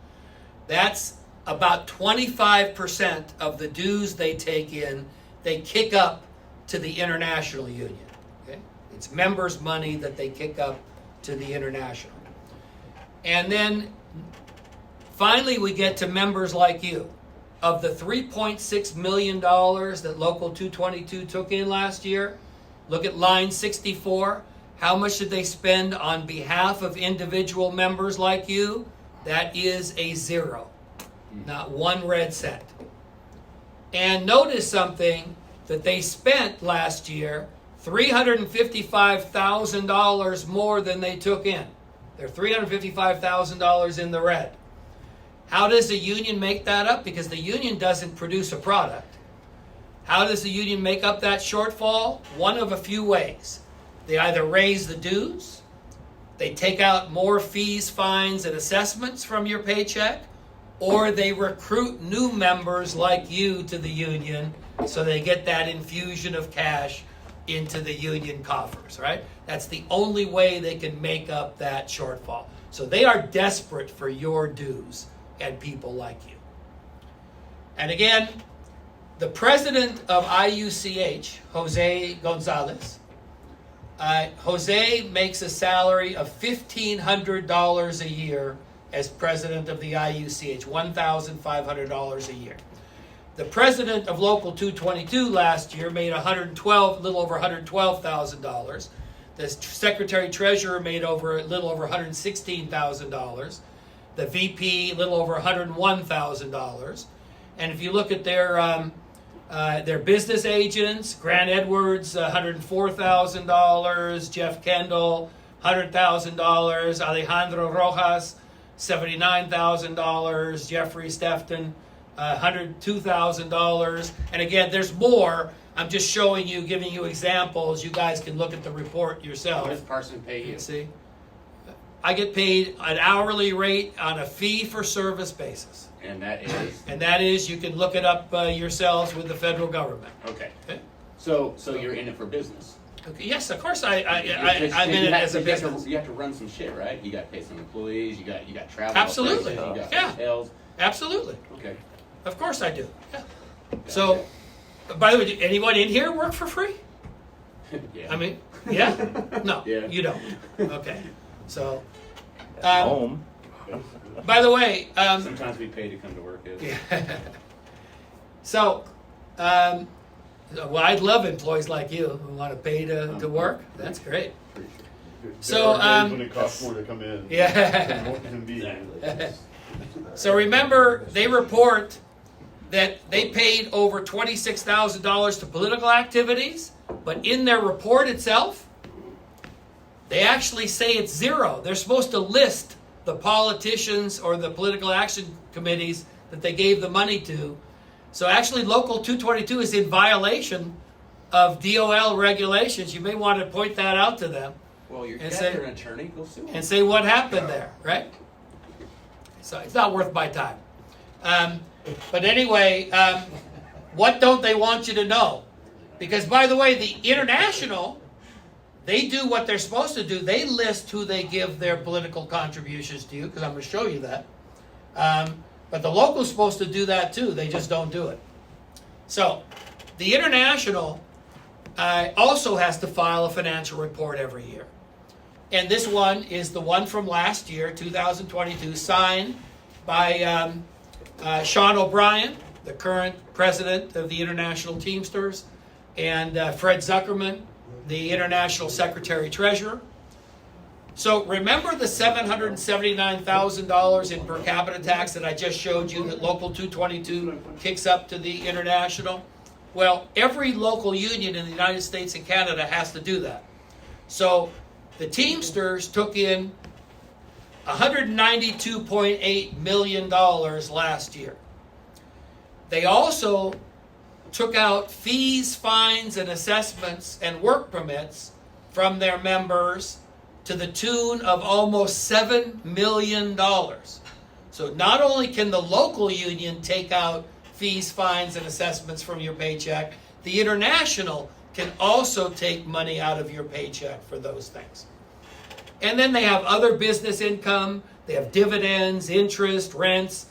That's about 25% of the dues they take in, they kick up to the international union. Okay? It's members' money that they kick up to the international. And then finally we get to members like you. Of the $3.6 million that Local 222 took in last year, look at line 64. How much did they spend on behalf of individual members like you? That is a zero. Not one red cent. And notice something that they spent last year, $355,000 more than they took in. They're $355,000 in the red. How does the union make that up? Because the union doesn't produce a product. How does the union make up that shortfall? One of a few ways. They either raise the dues, they take out more fees, fines, and assessments from your paycheck, or they recruit new members like you to the union so they get that infusion of cash into the union coffers, right? That's the only way they can make up that shortfall. So they are desperate for your dues and people like you. And again, the president of IUCH, Jose Gonzalez, Jose makes a salary of $1,500 a year as president of the IUCH, $1,500 a year. The president of Local 222 last year made little over $112,000. The secretary treasurer made a little over $116,000. The VP, a little over $101,000. And if you look at their business agents, Grant Edwards, $104,000, Jeff Kendall, $100,000, Alejandro Rojas, $79,000, Jeffrey Stefton, $102,000. And again, there's more. I'm just showing you, giving you examples. You guys can look at the report yourself. What does Parson pay you? See? I get paid an hourly rate on a fee-for-service basis. And that is? And that is, you can look it up yourselves with the federal government. Okay. Okay? So you're in it for business? Okay. Yes, of course I'm in it as a business. You have to run some shit, right? You got to pay some employees, you got travel. Absolutely. You got Yeah. hotels. Absolutely. Okay. Of course I do. Yeah. So, by the way, did anyone in here work for free? Yeah. I mean, yeah? No, Yeah. you don't. Okay. So, At home. by the way, Sometimes we pay to come to work. yeah. So, well, I'd love employees like you who want to pay to work. That's great. So, There are days when it costs more to come in. Yeah. Than be. So remember, they report that they paid over $26,000 to political activities, but in their report itself, they actually say it's zero. They're supposed to list the politicians or the political action committees that they gave the money to. So actually, Local 222 is in violation of DOL regulations. You may want to point that out to them. Well, you're And an attorney. Go sue them. and say what happened there, right? So it's not worth my time. But anyway, what don't they want you to know? Because, by the way, the international, they do what they're supposed to do. They list who they give their political contributions to you, because I'm going to show you that. But the local's supposed to do that too. They just don't do it. So the international also has to file a financial report every year. And this one is the one from last year, 2022, signed by Sean O'Brien, the current president of the International Teamsters, and Fred Zuckerman, the International Secretary Treasurer. So remember the $779,000 in per capita tax that I just showed you that Local 222 kicks up to the international? Well, every local union in the United States and Canada has to do that. So the Teamsters took in $192.8 million last year. They also took out fees, fines, and assessments and work permits from their members to the tune of almost $7 million. So not only can the local union take out fees, fines, and assessments from your paycheck, the international can also take money out of your paycheck for those things. And then they have other business income, they have dividends, interest, rents.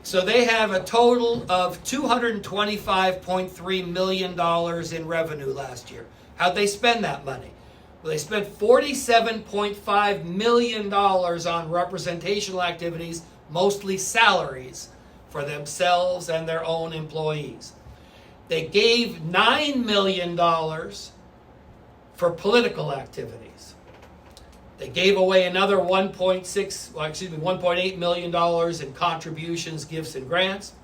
So they have a total of $225.3 million in revenue last year. How'd they spend that money? Well, they spent $47.5 million on representational activities, mostly salaries, for themselves and their own employees. They gave $9 million for political activities. They gave away another $1.8 million in contributions, gifts, and grants.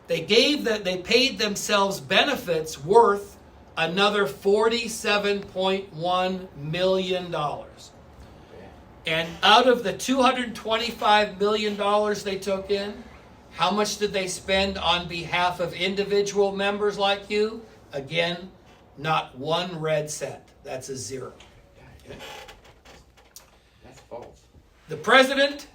They paid themselves benefits worth another $47.1 million. And out of the $225 million they took in, how much did they spend on behalf of individual members like you? Again, not one red cent. That's a zero. Okay. That's false. The president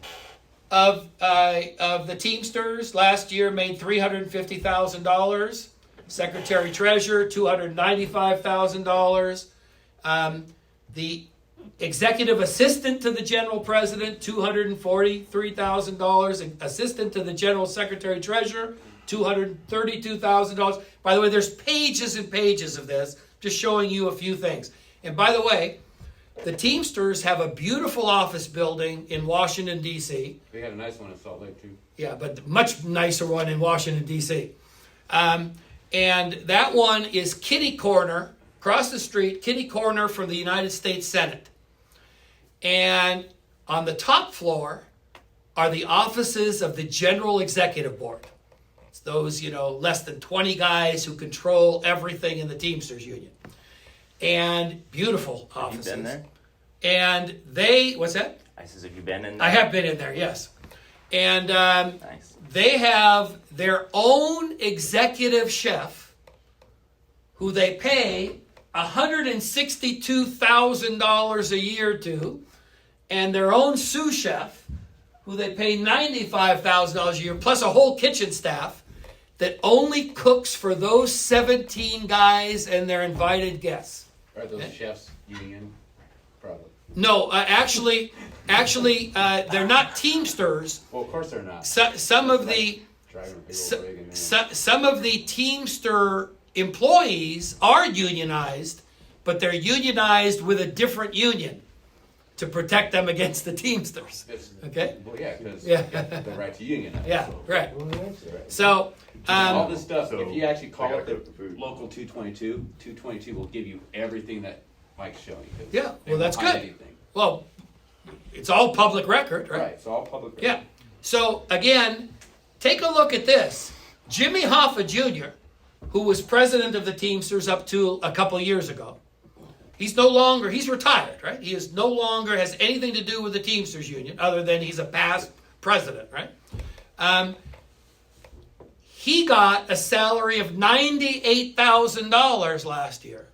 of the Teamsters last year made $350,000. Secretary Treasurer, $295,000. The executive assistant to the general president, $243,000. Assistant to the general secretary treasurer, $232,000. By the way, there's pages and pages of this, just showing you a few things. And by the way, the Teamsters have a beautiful office building in Washington, D.C. They had a nice one in Salt Lake, too. Yeah, but much nicer one in Washington, D.C. And that one is kitty corner, across the street, kitty corner from the United States Senate. And on the top floor are the offices of the General Executive Board. It's those, less than 20 guys who control everything in the Teamsters Union. And beautiful offices. Have you been there? And what's that? I says, have you been in there? I have been in there, yes. And Nice. they have their own executive chef who they pay $162,000 a year to, and their own sous chef who they pay $95,000 a year, plus a whole kitchen staff that only cooks for those 17 guys and their invited guests. Are those chefs union? Probably. No, actually, they're not Teamsters. Well, of course they're not. Some of the Driving a big old rig and some of the Teamster employees are unionized, but they're unionized with a different union to protect them against the Teamsters. Okay? Well, yeah, because Yeah. the right to unionize. Yeah, so. right. Right. So, All this stuff, so if you actually I call gotta it cook the food. the local 222, 222 will give you everything that Mike's showing you. Yeah, They well, that's won't hide good. anything. well, it's all public record, right? Right, it's all public. Yeah. So, again, take a look at this. Jimmy Hoffa Jr., who was president of the Teamsters up to a couple of years ago, he's retired, right? He is no longer has anything to do with the Teamsters Union other than he's a past president, right? He got a salary of $98,000 last year,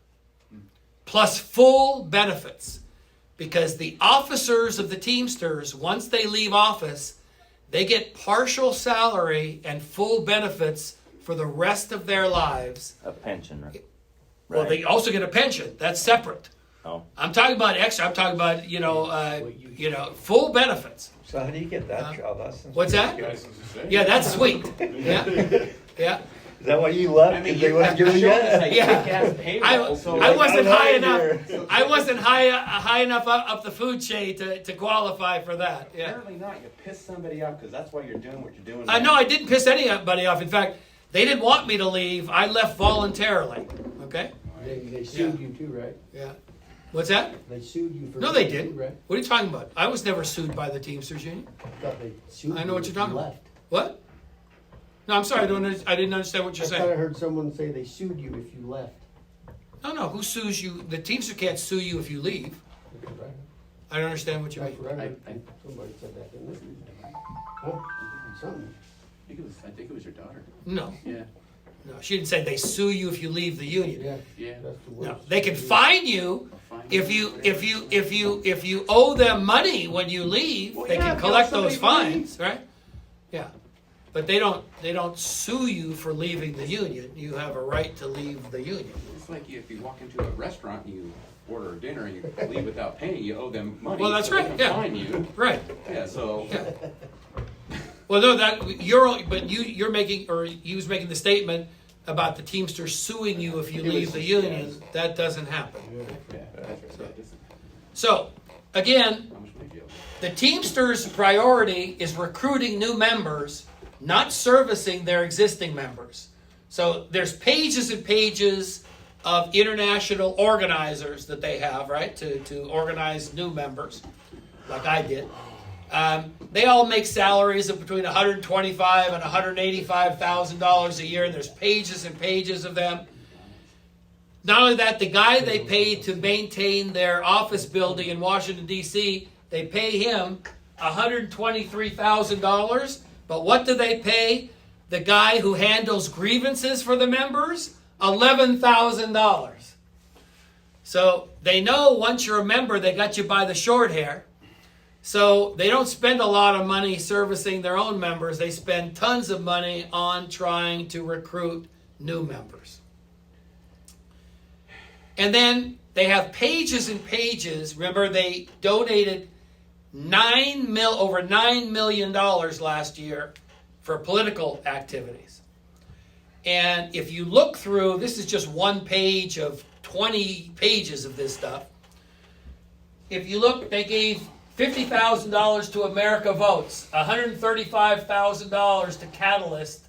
plus full benefits, because the officers of the Teamsters, once they leave office, they get partial salary and full benefits for the rest of their lives. A pension, right? Well, they also get a pension. That's separate. Oh. I'm talking about extra. I'm talking about full benefits. So how do you get that job? What's that? Yeah, that's sweet. Yeah, yeah. Is that why you left? I mean, 'Cause they you wouldn't give you that? Yeah. payroll, so I wasn't I'm high right enough. here. I wasn't high enough up the food chain to qualify for that. Yeah. Apparently not. You pissed somebody off because that's why you're doing what you're doing. No, I didn't piss anybody off. In fact, they didn't want me to leave. I left voluntarily. Okay. They sued you too, right? Yeah. What's that? They sued you for. No, they too, didn't. right? What are you talking about? I was never sued by the Teamsters Union. I thought they sued I know you what if you're talking you about. left. What? No, I'm sorry. I didn't understand what you're I thought I saying. heard someone say they sued you if you left. No. Who sues you? The Teamster can't sue you if you leave. That's right. I don't understand what you That's mean. what I heard. Somebody said that, didn't they? Huh? Something. I think it was your daughter. No. Yeah. No, she didn't say they sue you if you leave the union. Yeah, Yeah. that's the word. No, they can fine you if you owe them money when you leave. Well, They yeah, can if collect you owe those somebody money. fines, right? Yeah, but they don't sue you for leaving the union. You have a right to leave the union. It's like if you walk into a restaurant and you order dinner and you leave without paying, you owe them money. Well, that's so they right, can yeah. Fine you. Right. Yeah. So. Yeah. Well, no, you're making, or he was making the statement about the Teamsters suing you if you It leave was- the union. yes. That doesn't happen. Yeah. That's right. So, again, How much money do you owe? the Teamsters' priority is recruiting new members, not servicing their existing members. So there's pages and pages of international organizers that they have, right, to organize new members, like I did. They all make salaries of between $125,000 and $185,000 a year, and there's pages and pages of them. Not only that, the guy they pay to maintain their office building in Washington, D.C., they pay him $123,000. But what do they pay the guy who handles grievances for the members? $11,000. So they know once you're a member, they got you by the short hair. So they don't spend a lot of money servicing their own members. They spend tons of money on trying to recruit new members. And then they have pages and pages. Remember, they donated over $9 million last year for political activities. And if you look through, this is just one page of 20 pages of this stuff. If you look, they gave $50,000 to America Votes, $135,000 to Catalyst,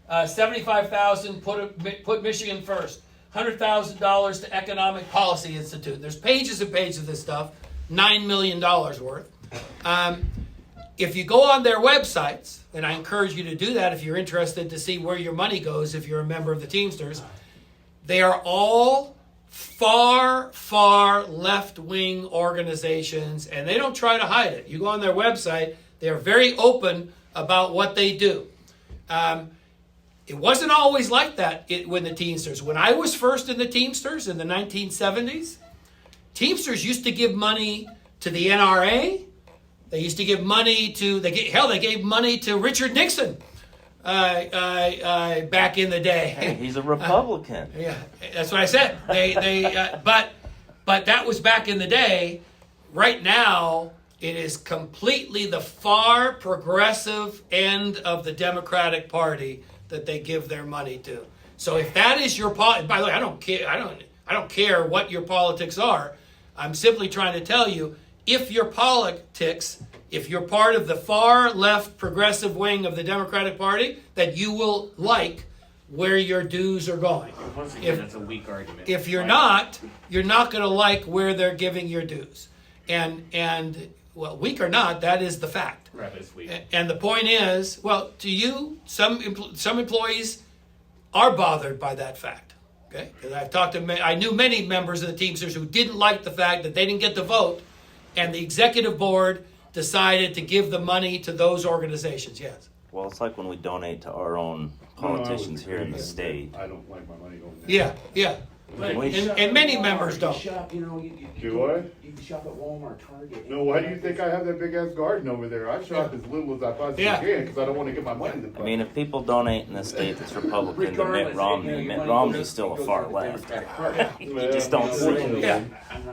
$75,000 put Michigan First, $100,000 to Economic Policy Institute. There's pages and pages of this stuff, $9 million worth. If you go on their websites, and I encourage you to do that if you're interested to see where your money goes if you're a member of the Teamsters, they are all far, far left-wing organizations, and they don't try to hide it. You go on their website, they're very open about what they do. It wasn't always like that when the Teamsters. When I was first in the Teamsters in the 1970s, Teamsters used to give money to the NRA. They used to give money to, they gave money to Richard Nixon back in the day. Hey, he's a Republican. Yeah, that's what I said. But that was back in the day. Right now, it is completely the far progressive end of the Democratic Party that they give their money to. So if that is your by the way, I don't care what your politics are. I'm simply trying to tell you, if your politics, if you're part of the far left progressive wing of the Democratic Party, that you will like where your dues are going. Once again, that's a weak argument. If you're not going to like where they're giving your dues. And well, weak or not, that is the fact. Right, it's weak. And the point is, well, to you, some employees are bothered by that fact. Okay, because I knew many members of the Teamsters who didn't like the fact that they didn't get to vote, and the executive board decided to give the money to those organizations. Yes. Well, it's like when we donate to our own politicians here in the state. I don't like my money going there. Yeah, yeah. And many members don't. Shop, you Do I? You can shop at Walmart, Target. No, why do you think I have that big ass garden over there? I shop as little as I possibly can because I don't want to get my money in the I mean, if people donate in the state that's Republican to Mitt Romney's still a far left. You just don't see it. Yeah.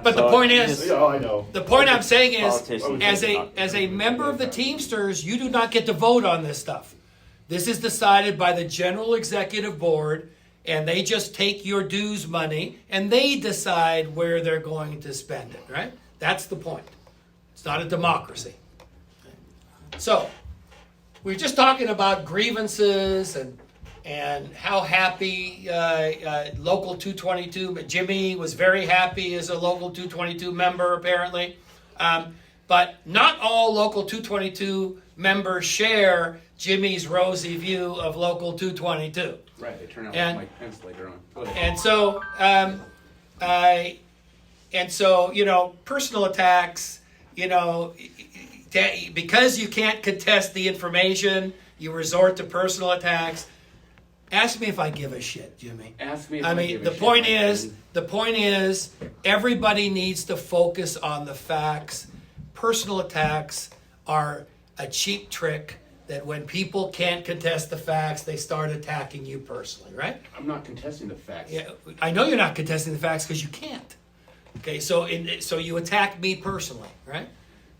But the point is, Yeah, I know. the point I'm saying is, Politicians as a member of the Teamsters, you do not get to vote on this stuff. This is decided by the General Executive Board, and they just take your dues money and they decide where they're going to spend it, right? That's the point. It's not a democracy. So, we're just talking about grievances and how happy Local 222, Jimmy was very happy as a Local 222 member apparently. But not all Local 222 members share Jimmy's rosy view of Local 222. Right, they turn out And- like Mike Pence later on. Go ahead. And so, personal attacks, because you can't contest the information, you resort to personal attacks. Ask me if I give a shit, Jimmy. Ask me if I I mean, give a the shit, point my is, friend. the point is, everybody needs to focus on the facts. Personal attacks are a cheap trick that when people can't contest the facts, they start attacking you personally, right? I'm not contesting the facts. Yeah, I know you're not contesting the facts because you can't. Okay, so you attack me personally, right?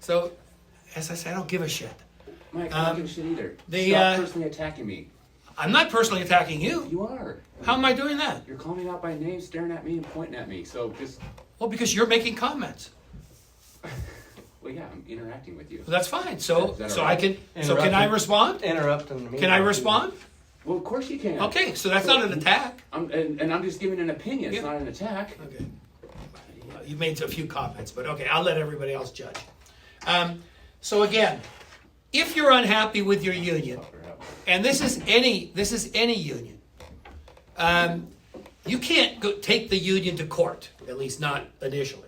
So, as I said, I don't give a shit. Mike, I don't give a shit either. the, Stop personally attacking me. I'm not personally attacking you. You are. How am I doing that? You're calling me out by name, staring at me, and pointing at me. So just, Well, because you're making comments. well, yeah, I'm interacting with you. That's fine. So, Is that so all I right? can. So can I respond? Interrupting me. Can I respond? Well, of course you can. Okay, so that's not an attack. And I'm just giving an opinion. It's Yeah. not an attack. Okay. You made a few comments, but okay, I'll let everybody else judge. So again, if you're unhappy with your union, and this is any union, you can't go take the union to court, at least not initially.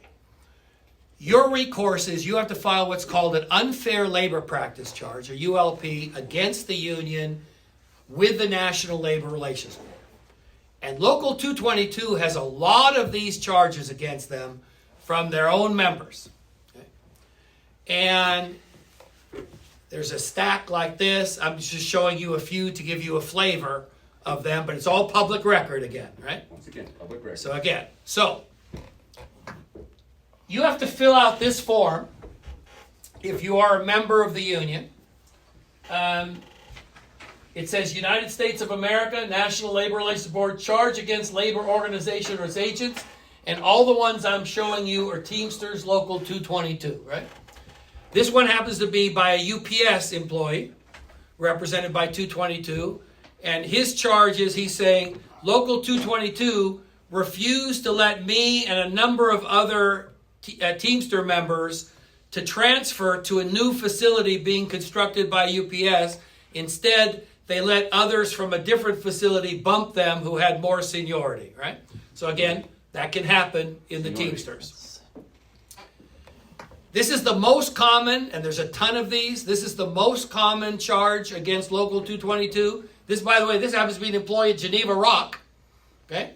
Your recourse is you have to file what's called an unfair labor practice charge, or ULP, against the union with the National Labor Relations Board. And Local 222 has a lot of these charges against them from their own members. Okay? And there's a stack like this. I'm just showing you a few to give you a flavor of them, but it's all public record again, right? Once again, public record. So you have to fill out this form if you are a member of the union. It says United States of America, National Labor Relations Board, charge against labor organization or its agents, and all the ones I'm showing you are Teamsters Local 222, right? This one happens to be by a UPS employee, represented by 222, and his charge is he's saying Local 222 refused to let me and a number of other Teamster members to transfer to a new facility being constructed by UPS. Instead, they let others from a different facility bump them who had more seniority, right? So again, that can happen in the Teamsters. This is the most common, and there's a ton of these, this is the most common charge against Local 222. This, by the way, this happens to be an employee at Geneva Rock, okay,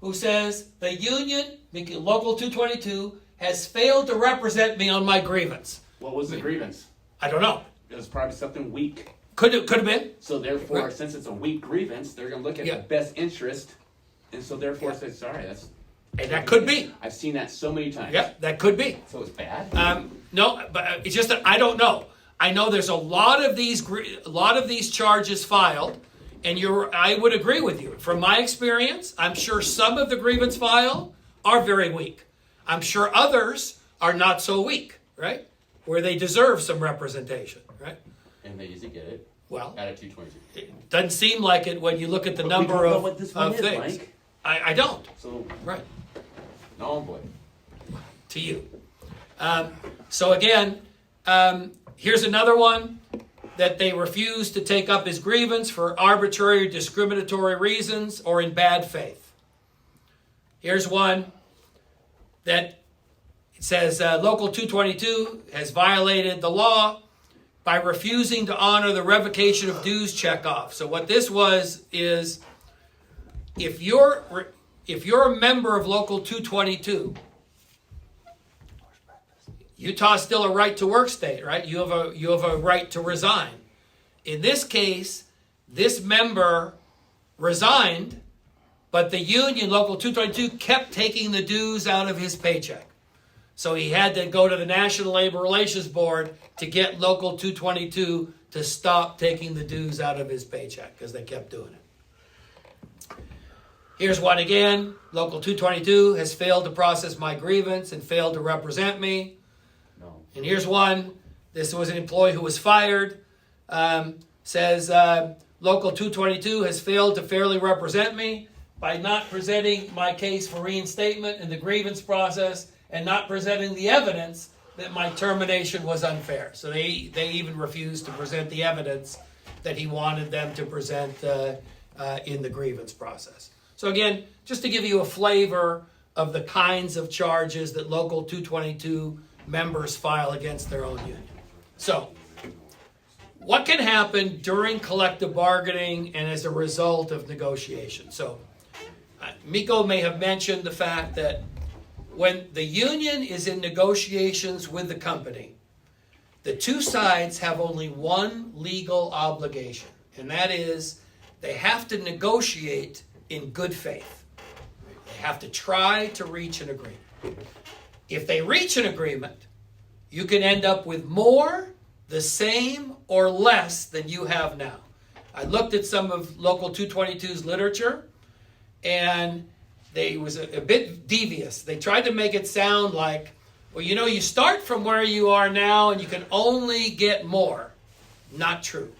who says, the union, Local 222, has failed to represent me on my grievance. What was the grievance? I don't know. It was probably something weak. Could have been. So therefore, Right. since it's a weak grievance, they're going to look at Yeah. the best interest, and so therefore say, sorry, that's. And that could be. I've seen that so many times. Yep, that could be. So it's bad. No, but it's just that I don't know. I know there's a lot of these charges filed, and I would agree with you. From my experience, I'm sure some of the grievance filed are very weak. I'm sure others are not so weak, right? Where they deserve some representation, right? And they usually get it. Well, Out of 222. it doesn't seem like it when you look at the But we number don't know of, what this one of is, things. Mike. I don't. So Right. no boy. To you. So again, here's another one that they refuse to take up his grievance for arbitrary or discriminatory reasons or in bad faith. Here's one that it says Local 222 has violated the law by refusing to honor the revocation of dues checkoff. So what this was is if you're a member of Local 222, Utah's still a right to work state, right? You have a right to resign. In this case, this member resigned, but the union, Local 222, kept taking the dues out of his paycheck. So he had to go to the National Labor Relations Board to get Local 222 to stop taking the dues out of his paycheck because they kept doing it. Here's one again. Local 222 has failed to process my grievance and failed to represent me. No. And here's one. This was an employee who was fired. Says Local 222 has failed to fairly represent me by not presenting my case for reinstatement in the grievance process and not presenting the evidence that my termination was unfair. So they even refused to present the evidence that he wanted them to present in the grievance process. So again, just to give you a flavor of the kinds of charges that Local 222 members file against their own union. So, what can happen during collective bargaining and as a result of negotiation? So, Miko may have mentioned the fact that when the union is in negotiations with the company, the two sides have only one legal obligation, and that is they have to negotiate in good faith. They have to try to reach an agreement. If they reach an agreement, you can end up with more, the same, or less than you have now. I looked at some of Local 222's literature, and they was a bit devious. They tried to make it sound like, well, you know, you start from where you are now and you can only get more. Not true.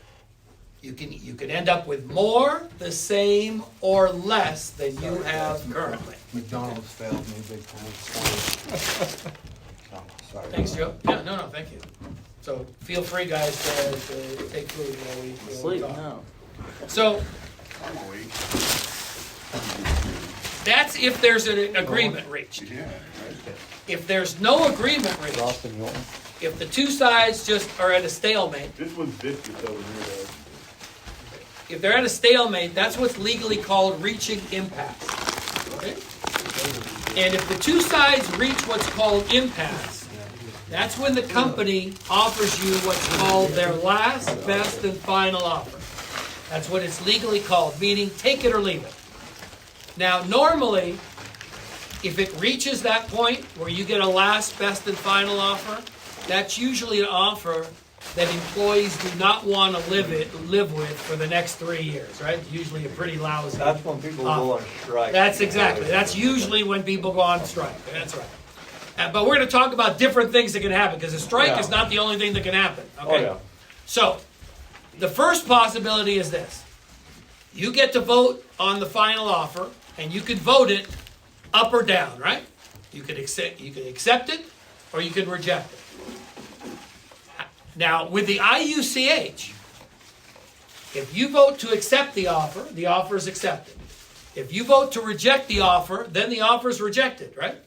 You can end up with more, the same, or less than you have currently. McDonald's failed me big time. Sorry. Thanks, Joe. Yeah, no, thank you. So feel free, guys, to take food while we Sleep talk. now. So that's if there's an agreement reached. If there's no agreement reached, if the two sides just are at a stalemate, This one's biscuits over here, though. if they're at a stalemate, that's what's legally called reaching impasse. Okay? And if the two sides reach what's called impasse, that's when the company offers you what's called their last, best, and final offer. That's what it's legally called, meaning take it or leave it. Now, normally, if it reaches that point where you get a last, best, and final offer, that's usually an offer that employees do not want to live with for the next 3 years, right? Usually a pretty lousy. That's when people go on strike. That's exactly. That's usually when people go on strike. That's right. But we're going to talk about different things that can happen because a strike is not the only thing that can happen. Okay. Oh, yeah. So, the first possibility is this. You get to vote on the final offer, and you can vote it up or down, right? You can accept it, or you can reject it. Now, with the IUCH, if you vote to accept the offer is accepted. If you vote to reject the offer, then the offer is rejected, right?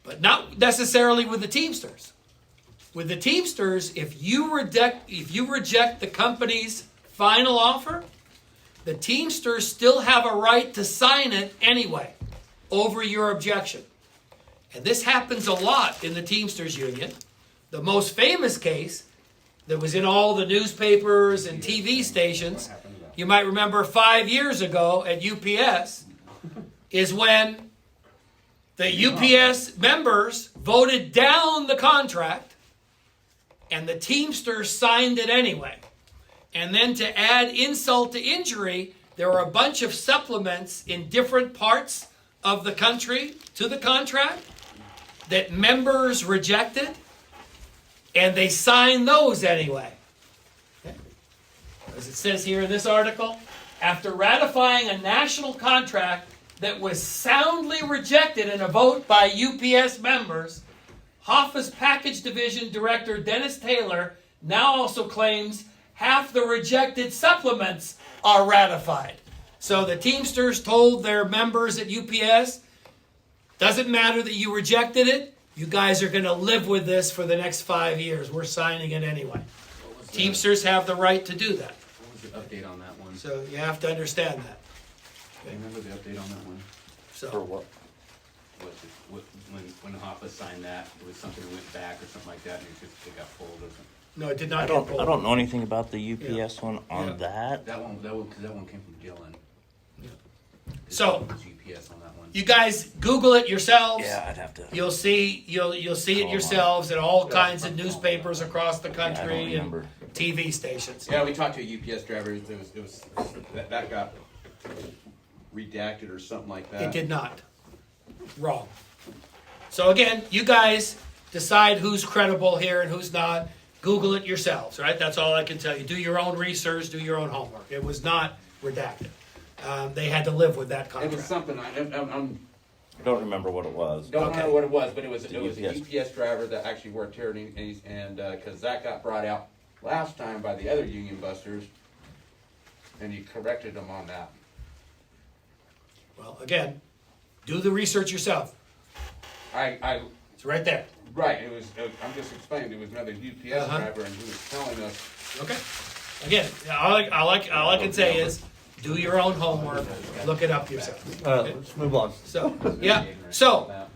But not necessarily with the Teamsters. With the Teamsters, if you reject the company's final offer, the Teamsters still have a right to sign it anyway over your objection. And this happens a lot in the Teamsters Union. The most famous case that was in all the newspapers and TV stations, you might remember 5 years ago at UPS, is when the UPS members voted down the contract and the Teamsters signed it anyway. And then to add insult to injury, there were a bunch of supplements in different parts of the country to the contract that members rejected, and they signed those anyway. Okay. As it says here in this article, after ratifying a national contract that was soundly rejected in a vote by UPS members, Hoffa's Package Division Director Dennis Taylor now also claims half the rejected supplements are ratified. So the Teamsters told their members at UPS, doesn't matter that you rejected it, you guys are going to live with this for the next 5 years. We're signing it anyway. Teamsters have the right to do that. What was the update on that one? So you have to understand that. Do you remember the update on that one? So, For what? When Hoffa signed that, it was something that went back or something like that, and it got pulled or something. no, it did not I get pulled. don't know anything about the UPS one on Yeah. that. That one came from Dylan. Yeah. This So- one was UPS on that one. You guys Google it yourselves. Yeah, I'd have to. You'll see it on. yourselves in all kinds of newspapers across the I don't country and remember. TV stations. Yeah, we talked to a UPS driver. It was that got redacted or something like that. It did not. Wrong. So again, you guys decide who's credible here and who's not. Google it yourselves, right? That's all I can tell you. Do your own research, do your own homework. It was not redacted. They had to live with that It contract. was something. I'm I don't remember what it was. don't Okay. remember what it was, but it was The a UPS. UPS driver that actually worked here, and because that got brought out last time by the other union busters, and he corrected them on that. Well, again, do the research yourself. I That's right there. Right, it was, I'm just explaining, it was another UPS Uh-huh. driver and he was telling us, Okay. Again, all I can say is, do your own homework, look it up yourself. Let's move on. So, yeah, so,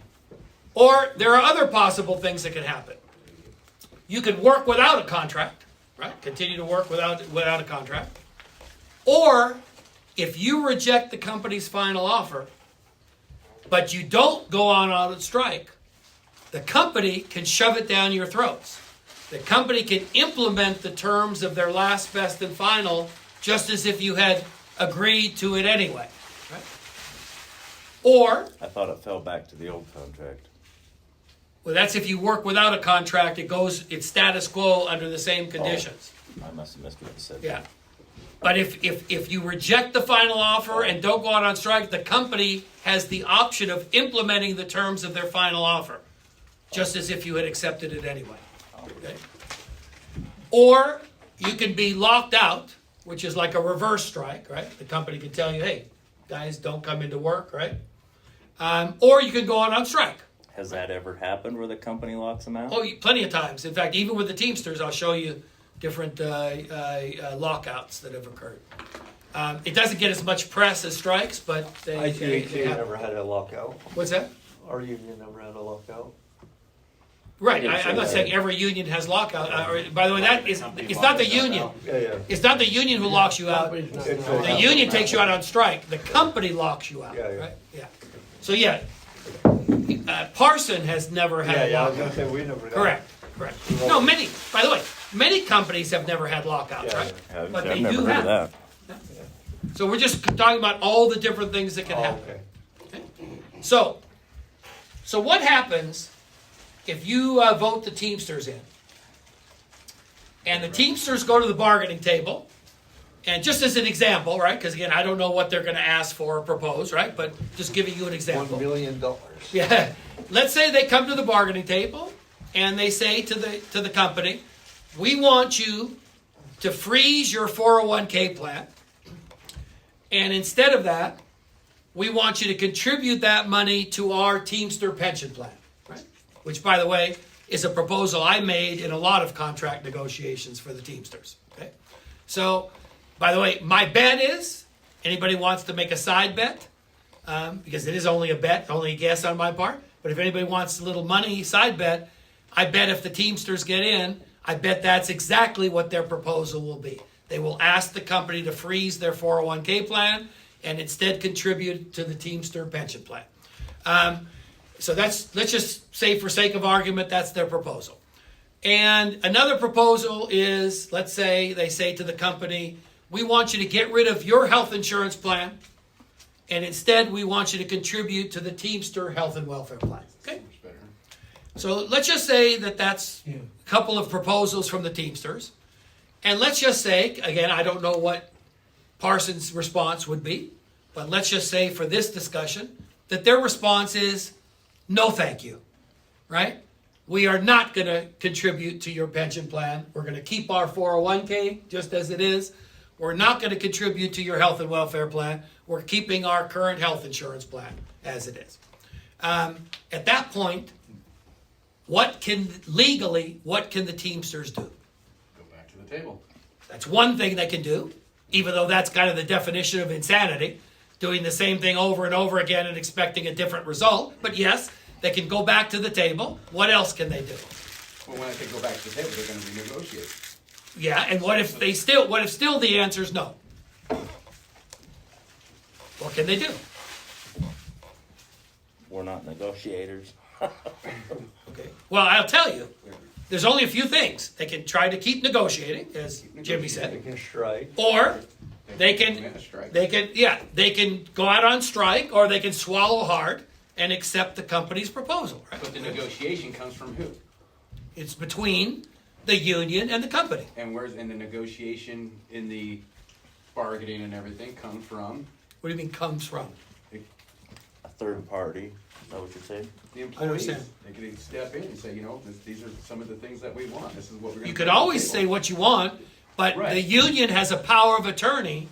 or there are other possible things that can happen. You can work without a contract, right? Continue to work without a contract. Or, if you reject the company's final offer, but you don't go on a strike, the company can shove it down your throats. The company can implement the terms of their last, best, and final just as if you had agreed to it anyway. Right? Or, I thought it fell back to the old contract. well, that's if you work without a contract, it's status quo under the same conditions. I must have missed what it said. Yeah. But if you reject the final offer and don't go out on strike, the company has the option of implementing the terms of their final offer, just as if you had accepted it anyway. Okay? Or you can be locked out, which is like a reverse strike, right? The company can tell you, hey, guys, don't come into work, right? Or you can go on strike. Has that ever happened where the company locks them out? Oh, plenty of times. In fact, even with the Teamsters, I'll show you different lockouts that have occurred. It doesn't get as much press as strikes, but they ITHC happen. never had a lockout. What's that? Our union never had a lockout. Right. I'm not saying every union has lockout. By the way, it's not the union. Yeah. It's not the union who locks you out. The union takes you out on strike. The company locks you out. Yeah. Right? Yeah. So Parson has never had a I was lockout. gonna say we never got. Correct. No, by the way, many companies have never had lockouts, right? Yeah, But I've they never do heard have. of that. So we're just talking about all the different things that can happen. Okay. So what happens if you vote the Teamsters in? And the Teamsters go to the bargaining table, and just as an example, right? Because again, I don't know what they're going to ask for or propose, right? But just giving you an example. $1 million. Yeah. Let's say they come to the bargaining table and they say to the company, we want you to freeze your 401k plan. And instead of that, we want you to contribute that money to our Teamster pension plan, right? Which, by the way, is a proposal I made in a lot of contract negotiations for the Teamsters. Okay. So, by the way, my bet is, anybody wants to make a side bet, because it is only a bet, only a guess on my part, but if anybody wants a little money side bet, I bet if the Teamsters get in, I bet that's exactly what their proposal will be. They will ask the company to freeze their 401k plan and instead contribute to the Teamster pension plan. So let's just say for sake of argument, that's their proposal. And another proposal is, let's say they say to the company, we want you to get rid of your health insurance plan, and instead we want you to contribute to the Teamster health and welfare plan. Okay? So let's just say that that's a couple of proposals from the Teamsters. And let's just say, again, I don't know what Parsons' response would be, but let's just say for this discussion that their response is, no thank you, right? We are not going to contribute to your pension plan. We're going to keep our 401k just as it is. We're not going to contribute to your health and welfare plan. We're keeping our current health insurance plan as it is. At that point, what can the Teamsters do? Go back to the table. That's one thing they can do, even though that's kind of the definition of insanity, doing the same thing over and over again and expecting a different result. But yes, they can go back to the table. What else can they do? well, when they go back to the table, they're gonna renegotiate. Yeah, and what if still the answer is no? What can they do? We're not negotiators. Okay. Well, I'll tell you, there's only a few things. They can try to keep negotiating, as Jimmy They said, can strike. or they can Strike. they can go out on strike, or they can swallow hard and accept the company's proposal. Right? But the negotiation comes from who? It's between the union and the company. And where's in the negotiation, in the bargaining and everything come from What do you mean comes from? A third party. Is that what you're saying? the I employees? understand. They can step in and say, these are some of the things that we want. This is what we're going to You could always say what you want, but Right. the union has a power of attorney.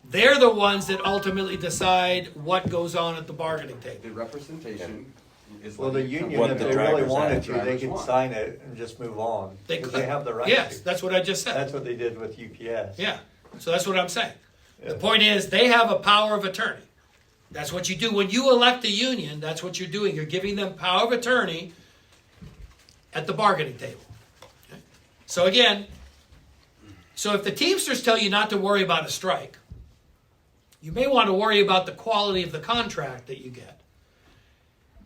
They're the ones that ultimately decide what goes on at the bargaining table. The representation is Well, what the you- union, What if the they really drivers wanted have. to, they Drivers could want. sign it and just move on. They Because could. they have the right Yes, to. that's what I just said. That's what they did with UPS. Yeah, so that's what I'm saying. The Yeah. point is, they have a power of attorney. That's what you do. When you elect a union, that's what you're doing. You're giving them power of attorney at the bargaining table. Okay? So again, so if the Teamsters tell you not to worry about a strike, you may want to worry about the quality of the contract that you get.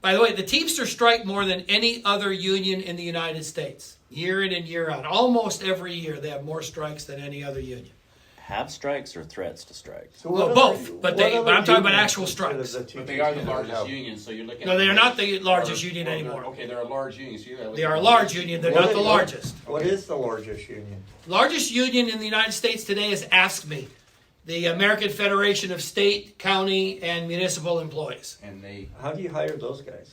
By the way, the Teamsters strike more than any other union in the United States, year in and year out. Almost every year they have more strikes than any other union. Have strikes or threats to strike? So Well, what both, other- but what they- other but I'm talking about unions actual instead of strikes. the But teachers they are the union largest have? union, so you're looking No, at. they are not the largest Or- union or- anymore. Okay, they're a large union, so you gotta look They at are a the large union, they're What not is- the largest. What is the largest union? Largest union in the United States today is AFSCME, the American Federation of State, County, and Municipal Employees. And they, How do you hire those guys?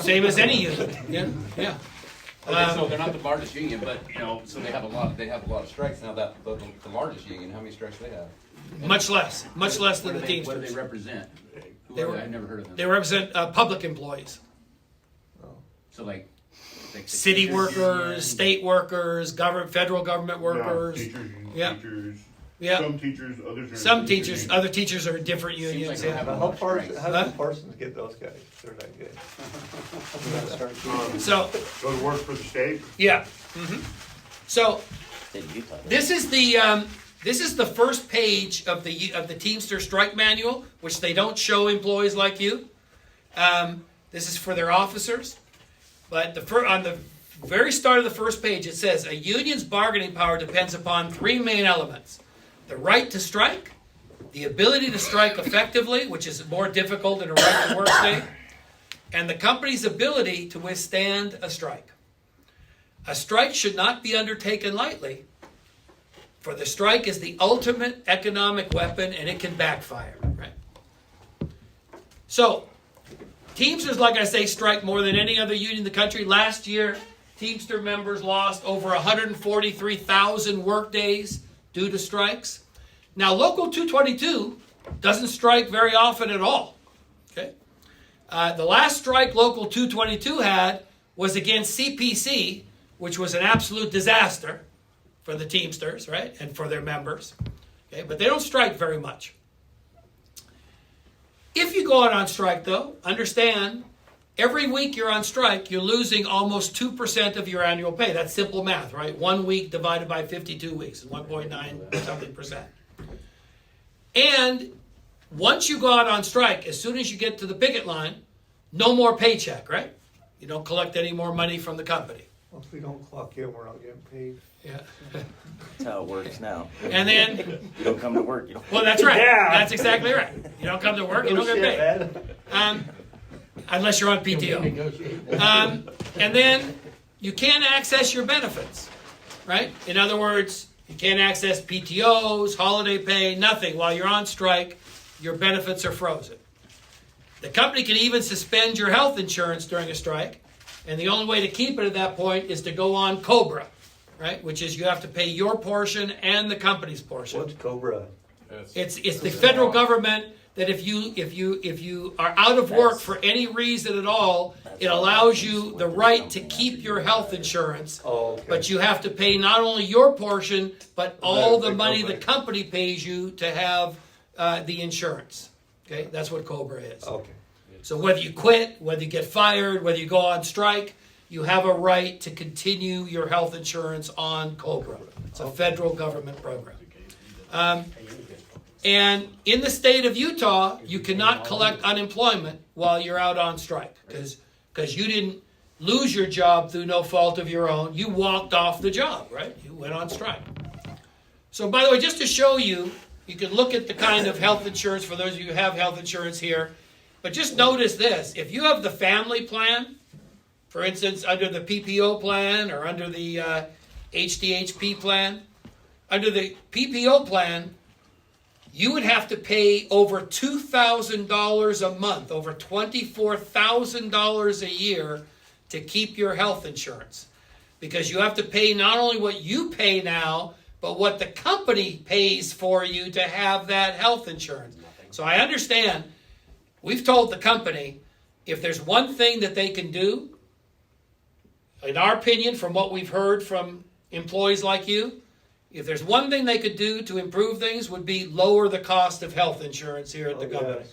Same as any union. Yeah, yeah. okay, so they're not the largest union, but, you know, so they have a lot of strikes. Now that, the largest union, how many strikes do they have? Much less than What the do they Teamsters. represent? Who They are were- they? I've never heard of them. They represent public employees, So like the city teachers workers, union. state workers, federal government workers. Teachers, Yeah. teachers, Yeah, some teachers, others are. some teachers, other teachers are in different Seems unions. like they Yeah. have Now, a how lot of far, strikes. how Huh? did Parsons get those guys? They're that good. We gotta start keeping- So, Go to work for the state. yeah. So, State of Utah. this is the first page of the Teamster Strike Manual, which they don't show employees like you. This is for their officers, but on the very start of the first page, it says a union's bargaining power depends upon three main elements: the right to strike, the ability to strike effectively, which is more difficult in a right to work state, and the company's ability to withstand a strike. A strike should not be undertaken lightly, for the strike is the ultimate economic weapon and it can backfire, right? So, Teamsters, like I say, strike more than any other union in the country. Last year, Teamster members lost over 143,000 work days due to strikes. Now, Local 222 doesn't strike very often at all, okay? The last strike Local 222 had was against CPC, which was an absolute disaster for the Teamsters, right, and for their members. Okay, but they don't strike very much. If you go out on strike, though, understand every week you're on strike, you're losing almost 2% of your annual pay. That's simple math, right? 1 week divided by 52 weeks is 1.9 something percent. And once you go out on strike, as soon as you get to the picket line, no more paycheck, right? You don't collect any more money from the company. Well, if we don't clock in, we're not getting paid. Yeah. That's how it works now. And then, You don't come to work. You don't. well, that's right. Yeah. That's exactly right. You don't come to work, you don't get paid. Unless you're on PTO. And then you can't access your benefits, right? In other words, you can't access PTOs, holiday pay, nothing. While you're on strike, your benefits are frozen. The company can even suspend your health insurance during a strike, and the only way to keep it at that point is to go on COBRA, right? Which is you have to pay your portion and the company's portion. What's Cobra? It's the federal government that if you are out of work for any reason at all, it allows you the right to keep your health insurance. Oh, okay. But you have to pay not only your portion, but all the The money company. the company pays you to have the insurance. Okay, that's what COBRA is. Okay. So whether you quit, whether you get fired, whether you go on strike, you have a right to continue your health insurance on COBRA. It's a federal government program. And in the state of Utah, you cannot collect unemployment while you're out on strike because you didn't lose your job through no fault of your own. You walked off the job, right? You went on strike. So by the way, just to show you, you can look at the kind of health insurance for those of you who have health insurance here. But just notice this. If you have the family plan, for instance, under the PPO plan or under the HDHP plan, under the PPO plan, you would have to pay over $2,000 a month, over $24,000 a year to keep your health insurance. Because you have to pay not only what you pay now, but what the company pays for you to have that health insurance. So I understand, we've told the company, if there's one thing that they can do, in our opinion, from what we've heard from employees like you, if there's one thing they could do to improve things, would be lower the cost of health insurance here at the company.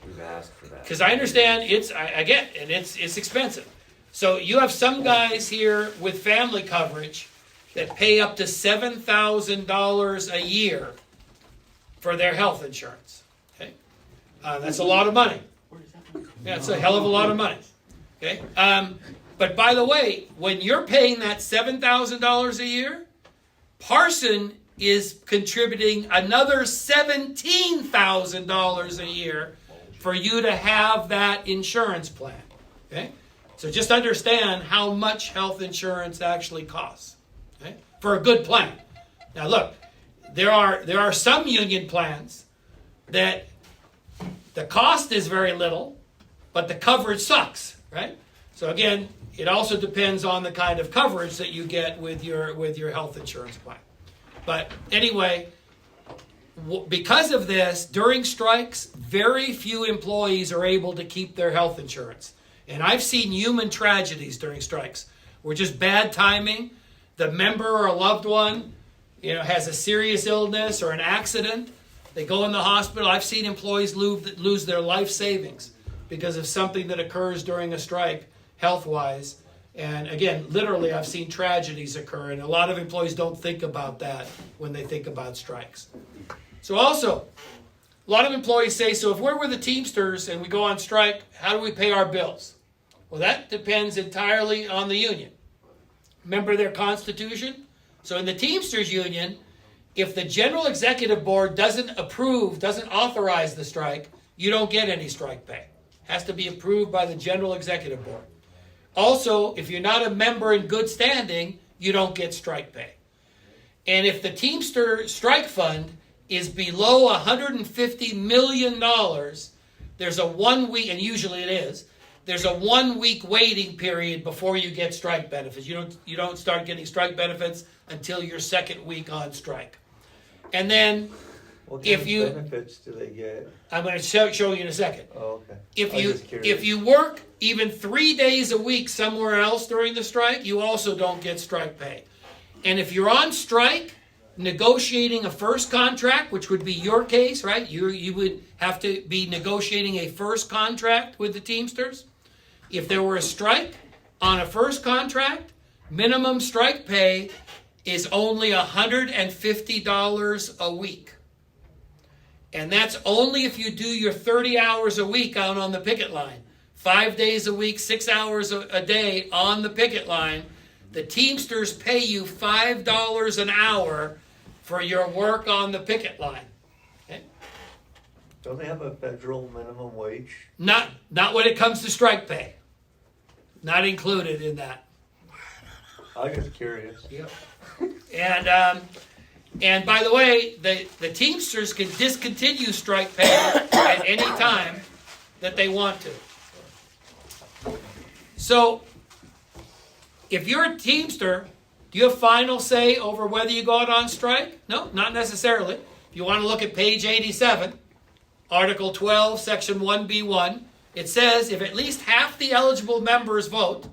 We've asked for that. Because I understand I get it, and it's expensive. So you have some guys here with family coverage that pay up to $7,000 a year for their health insurance. Okay, that's a lot of money. Yeah, it's a hell of a lot of money. Okay, but by the way, when you're paying that $7,000 a year, Parson is contributing another $17,000 a year for you to have that insurance plan. Okay, so just understand how much health insurance actually costs. Okay, for a good plan. Now look, there are some union plans that the cost is very little, but the coverage sucks, right? So again, it also depends on the kind of coverage that you get with your health insurance plan. But anyway, because of this, during strikes, very few employees are able to keep their health insurance. And I've seen human tragedies during strikes where just bad timing, the member or a loved one, has a serious illness or an accident. They go in the hospital. I've seen employees lose their life savings because of something that occurs during a strike, health-wise. And again, literally, I've seen tragedies occur, and a lot of employees don't think about that when they think about strikes. So also, a lot of employees say, so if we're with the Teamsters and we go on strike, how do we pay our bills? Well, that depends entirely on the union. Remember their constitution? So in the Teamsters union, if the General Executive Board doesn't authorize the strike, you don't get any strike pay. It has to be approved by the General Executive Board. Also, if you're not a member in good standing, you don't get strike pay. And if the Teamster Strike Fund is below $150 million, there's a 1 week, and usually it is, there's a 1 week waiting period before you get strike benefits. You don't start getting strike benefits until your second week on strike. And then What kind of benefits do they get? I'm going to show you in a second. Oh, okay. If you work even 3 days a week somewhere else during the strike, you also don't get strike pay. And if you're on strike, negotiating a first contract, which would be your case, right? You would have to be negotiating a first contract with the Teamsters. If there were a strike on a first contract, minimum strike pay is only $150 a week. And that's only if you do your 30 hours a week out on the picket line. 5 days a week, 6 hours a day on the picket line. The Teamsters pay you $5 an hour for your work on the picket line. Okay? Don't they have a federal minimum wage? Not when it comes to strike pay. Not included in that. I was curious. Yep. And by the way, the Teamsters can discontinue strike pay at any time that they want to. So, if you're a Teamster, do you have final say over whether you go out on strike? No, not necessarily. If you want to look at page 87, Article 12, Section 1B1, it says if at least half the eligible members vote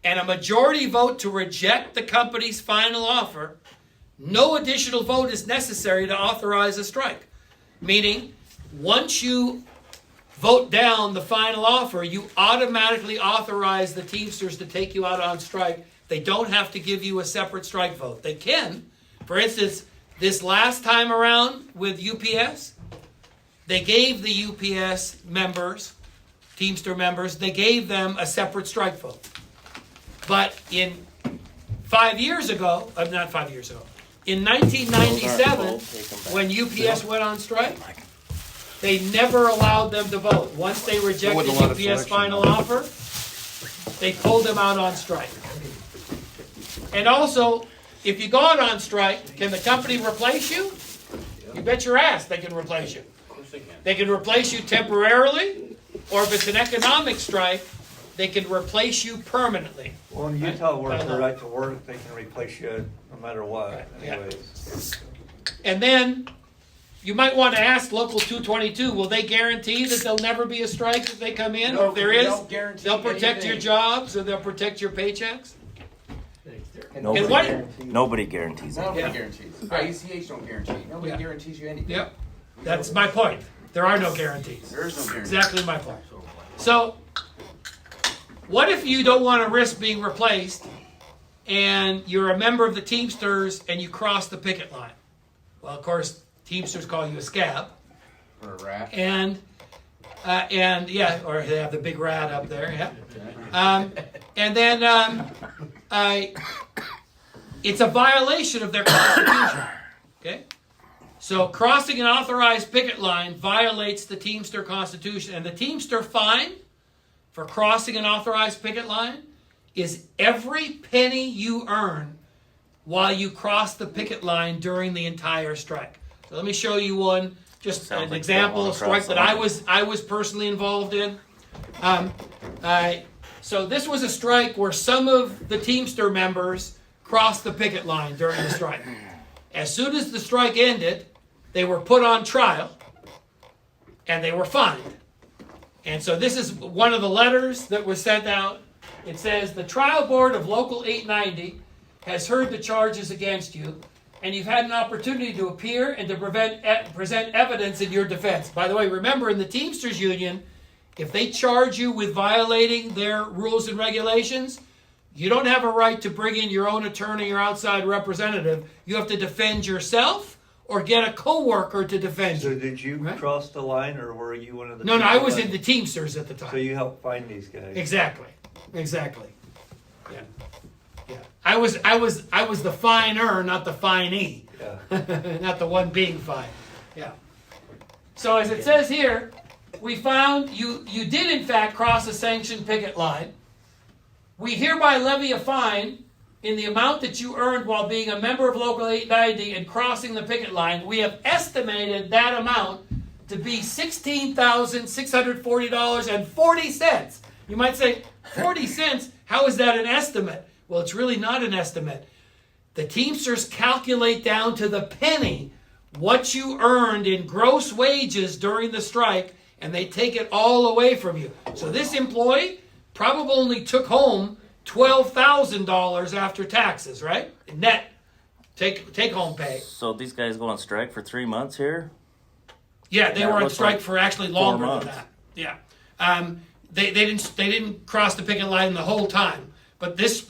and a majority vote to reject the company's final offer, no additional vote is necessary to authorize a strike. Meaning, once you vote down the final offer, you automatically authorize the Teamsters to take you out on strike. They don't have to give you a separate strike vote. They can. For instance, this last time around with UPS, they gave the UPS members, Teamster members, they gave them a separate strike vote. But in 5 years ago, not 5 years ago, in 1997, when UPS went on strike, they never allowed them to vote. Once they rejected UPS final offer, they pulled them out on strike. And also, if you go out on strike, can the company replace you? You bet your ass they can replace you. They can replace you temporarily, or if it's an economic strike, they can replace you permanently. Well, in Utah, where it's the right to work, they can replace you no matter what. Anyways. And then, you might want to ask Local 222, will they guarantee that there'll never be a strike if they come in? No, Or if there they is, don't guarantee they'll protect anything. your jobs or they'll protect your paychecks? Nobody, what- nobody guarantees it. Nobody Yeah. guarantees. IECH don't guarantee. Nobody Yeah. guarantees you anything. Yep. That's my point. There are no guarantees. There is no guarantee. Exactly my point. So, what if you don't want to risk being replaced and you're a member of the Teamsters and you cross the picket line? Well, of course, Teamsters call you a scab. Or a rat. And yeah, or they have the big rat up there, yeah. And then it's a violation of their constitution, okay? So crossing an authorized picket line violates the Teamster Constitution, and the Teamster fine for crossing an authorized picket line is every penny you earn while you cross the picket line during the entire strike. So let me show you one, just Sounds an like example, you a don't wanna strike cross that the line. I was personally involved in. So this was a strike where some of the Teamster members crossed the picket line during the strike. As soon as the strike ended, they were put on trial and they were fined. And so this is one of the letters that was sent out. It says, the trial board of Local 890 has heard the charges against you, and you've had an opportunity to appear and to present evidence in your defense. By the way, remember in the Teamsters Union, if they charge you with violating their rules and regulations, you don't have a right to bring in your own attorney or outside representative. You have to defend yourself or get a co-worker to defend So you. did you Right. cross the line, or were you one of the? No, I people was that- in the Teamsters at the So time. you helped find these guys. Exactly. Yeah. Yeah. I was the finer, not the finee. Yeah. Not the one being fined. Yeah. So as it says here, we found you did in fact cross a sanctioned picket line. We hereby levy a fine in the amount that you earned while being a member of Local 890 and crossing the picket line. We have estimated that amount to be $16,640.40. You might say, 40 cents? How is that an estimate? Well, it's really not an estimate. The Teamsters calculate down to the penny what you earned in gross wages during the strike, and they take it all away from you. So this employee probably only took home $12,000 after taxes, right? Net take home pay. So these guys go on strike for 3 months here? Yeah, they That were on looks strike like for actually 4 longer than months. that. Yeah, they didn't cross the picket line the whole time, but this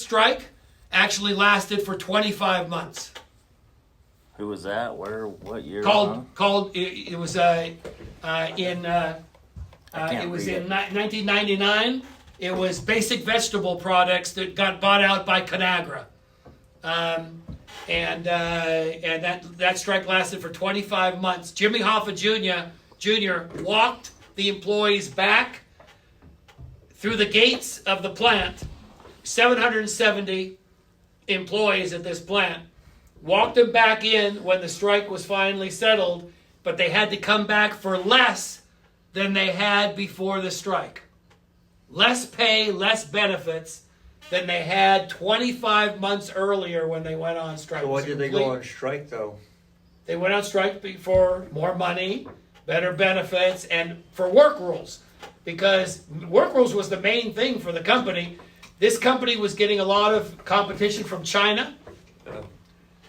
strike actually lasted for 25 months. Who was that? Where? What year? It was in can't it was read in it. 1999. It was Basic Vegetable Products that got bought out by Conagra, and that strike lasted for 25 months. Jimmy Hoffa Jr. walked the employees back through the gates of the plant. 770 employees at this plant. Walked them back in when the strike was finally settled, but they had to come back for less than they had before the strike. Less pay, less benefits than they had 25 months earlier when they went on strike. So why It was did they complete- go on strike though? They went on strike for more money, better benefits, and for work rules. Because work rules was the main thing for the company. This company was getting a lot of competition from China.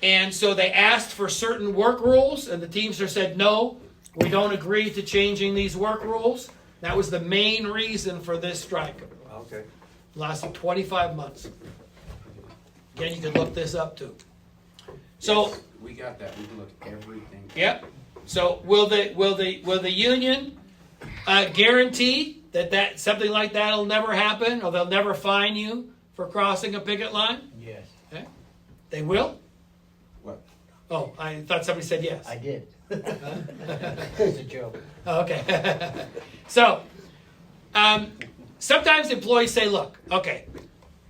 And so they asked for certain work rules, and the Teamster said, no, we don't agree to changing these work rules. That was the main reason for this strike. Okay. Lasted 25 months. Again, you can look this up too. So, We got that. We can look at everything. yep. So will the union guarantee that something like that will never happen, or they'll never fine you for crossing a picket line? Yes, Okay. They will? What? Oh, I thought somebody said yes. I did. It's a joke. Oh, okay. So, sometimes employees say, look, okay,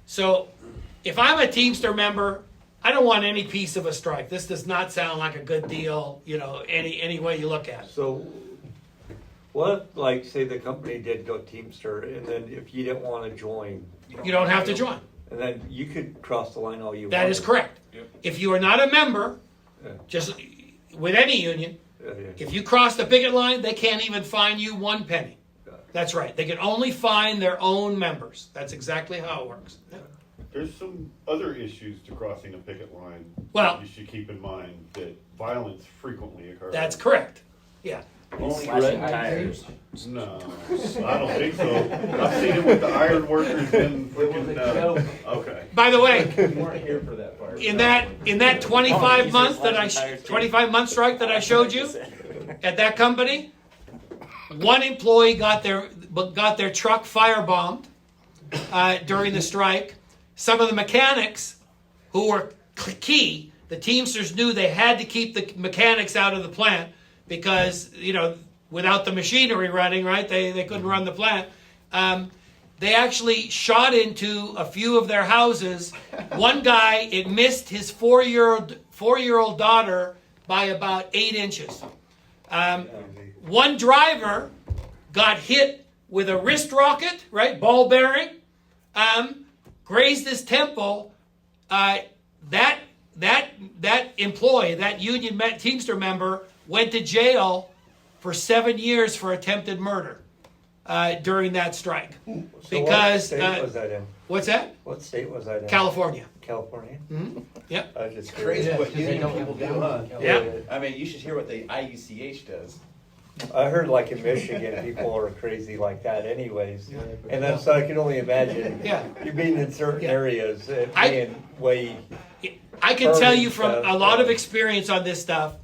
so if I'm a Teamster member, I don't want any piece of a strike. This does not sound like a good deal, any way you look at it. So, what if, like, say the company did go Teamster, and then if you didn't want to join, You don't have to join. and then you could cross the line all you want. That is correct. Yep. If you are not a member, Yeah. just with any union, If you cross the picket line, they can't even fine you 1 penny. That's right. They can only fine their own members. That's exactly how it works. Yeah. There's some other issues to crossing a picket line. Well- that you should keep in mind that violence frequently occurs. That's correct. Yeah. Slashing tires. No, I don't think so. I've seen it with the iron workers and freaking, okay. By the way, weren't here for that part. in that 25 month strike that I showed you at that company, one employee got their truck firebombed during the strike. Some of the mechanics who were key, the Teamsters knew they had to keep the mechanics out of the plant because, without the machinery running, right, they couldn't run the plant. They actually shot into a few of their houses. One guy, it missed his four-year-old daughter by about 8 inches. One driver got hit with a wrist rocket, right, ball bearing, grazed his temple. That employee, that union Teamster member, went to jail for 7 years for attempted murder during that strike. So Because what state was that in? what's that? What state was that in? California. California? Yep. I was just Crazy curious. what union people do, huh? Yeah. I mean, you should hear what the IUCH does. I heard like in Michigan, people are crazy like that anyways. Yeah. And that's, so I can only imagine Yeah. you being in certain Yeah. areas, I- being way, I can tell you Permanent from stuff, a lot of yeah. experience on this stuff,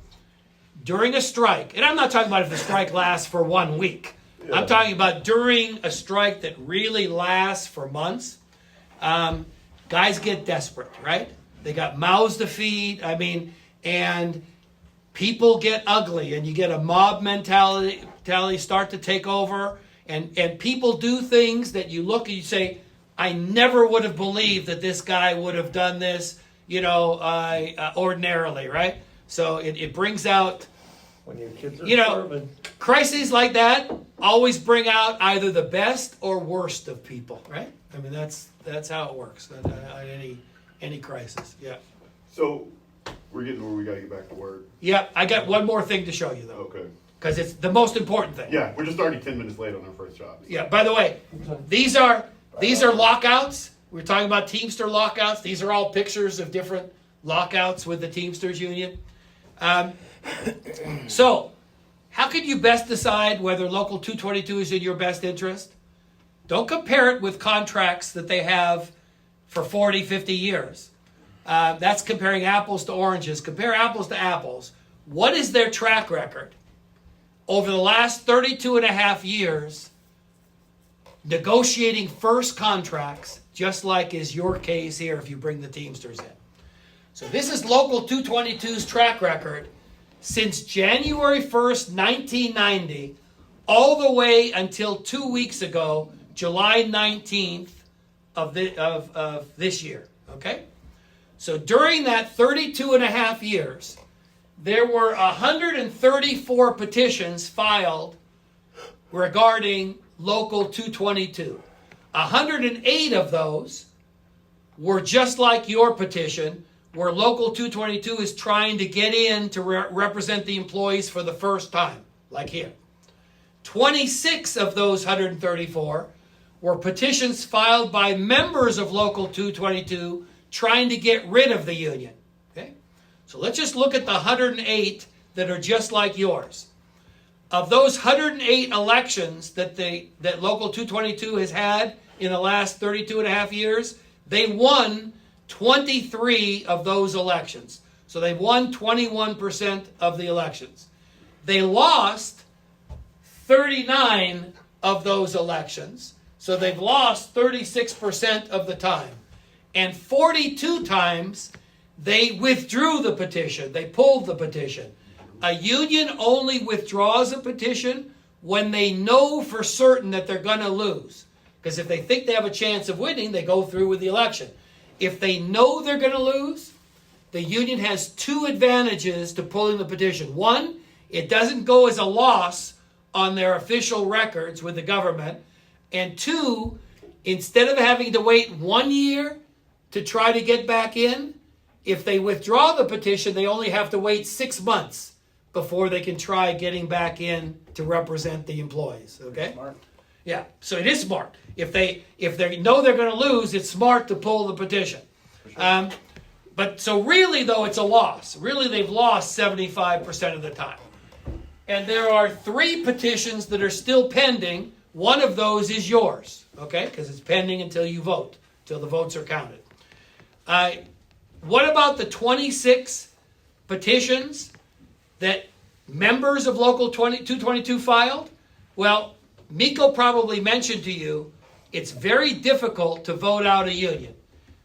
during a strike, and I'm not talking about if the strike lasts for 1 week. I'm talking about during a strike that really lasts for months. Guys get desperate, right? They got mouths to feed. And people get ugly, and you get a mob mentality start to take over, and people do things that you look and you say, I never would have believed that this guy would have done this, ordinarily, right? So it brings out, when your kids are serving. crises like that always bring out either the best or worst of people, right? That's how it works on any crisis. Yeah. So, we're getting where we gotta get back to work. Yeah, I got one more thing to show you though, Okay. because it's the most important thing. Yeah, we're just already 10 minutes late on our first job. Yeah. By the way, these are lockouts. We're talking about Teamster lockouts. These are all pictures of different lockouts with the Teamsters Union. So, how can you best decide whether Local 222 is in your best interest? Don't compare it with contracts that they have for 40, 50 years. That's comparing apples to oranges. Compare apples to apples. What is their track record? Over the last 32 and a half years, negotiating first contracts, just like is your case here if you bring the Teamsters in. So this is Local 222's track record since January 1st, 1990, all the way until 2 weeks ago, July 19th of this year, okay? So during that 32 and a half years, there were 134 petitions filed regarding Local 222. 108 of those were just like your petition, where Local 222 is trying to get in to represent the employees for the first time, like here. 26 of those 134 were petitions filed by members of Local 222 trying to get rid of the union. Okay? So let's just look at the 108 that are just like yours. Of those 108 elections that Local 222 has had in the last 32 and a half years, they won 23 of those elections. So they've won 21% of the elections. They lost 39 of those elections. So they've lost 36% of the time. And 42 times they withdrew the petition. They pulled the petition. A union only withdraws a petition when they know for certain that they're going to lose. Because if they think they have a chance of winning, they go through with the election. If they know they're going to lose, the union has two advantages to pulling the petition. One, it doesn't go as a loss on their official records with the government. And two, instead of having to wait 1 year to try to get back in, if they withdraw the petition, they only have to wait 6 months before they can try getting back in to represent the employees, okay? Yeah, so it is smart. If they know they're going to lose, it's smart to pull the petition. But so really, though, it's a loss. Really, they've lost 75% of the time. And there are 3 petitions that are still pending. One of those is yours, okay? Because it's pending until you vote, until the votes are counted. What about the 26 petitions that members of Local 222 filed? Well, Miko probably mentioned to you, it's very difficult to vote out a union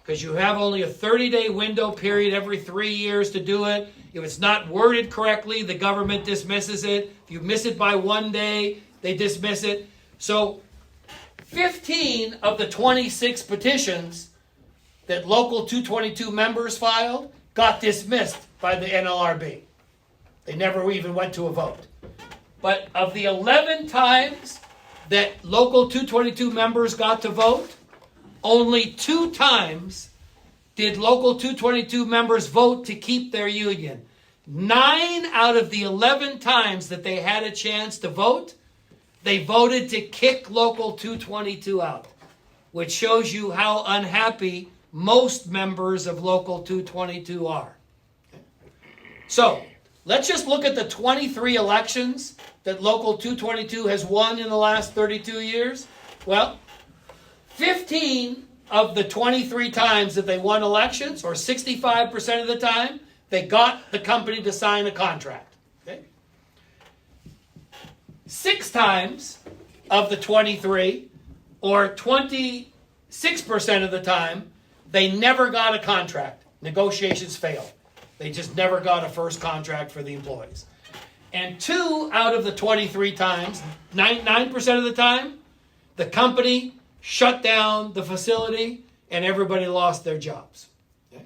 because you have only a 30-day window period every 3 years to do it. If it's not worded correctly, the government dismisses it. If you miss it by 1 day, they dismiss it. So 15 of the 26 petitions that Local 222 members filed got dismissed by the NLRB. They never even went to a vote. But of the 11 times that Local 222 members got to vote, only 2 times did Local 222 members vote to keep their union. 9 out of the 11 times that they had a chance to vote, they voted to kick Local 222 out, which shows you how unhappy most members of Local 222 are. Okay. So, let's just look at the 23 elections that Local 222 has won in the last 32 years. Well, 15 of the 23 times that they won elections, or 65% of the time, they got the company to sign a contract. Okay? 6 times of the 23, or 26% of the time, they never got a contract. Negotiations failed. They just never got a first contract for the employees. And 2 out of the 23 times, 9% of the time, the company shut down the facility and everybody lost their jobs. Okay?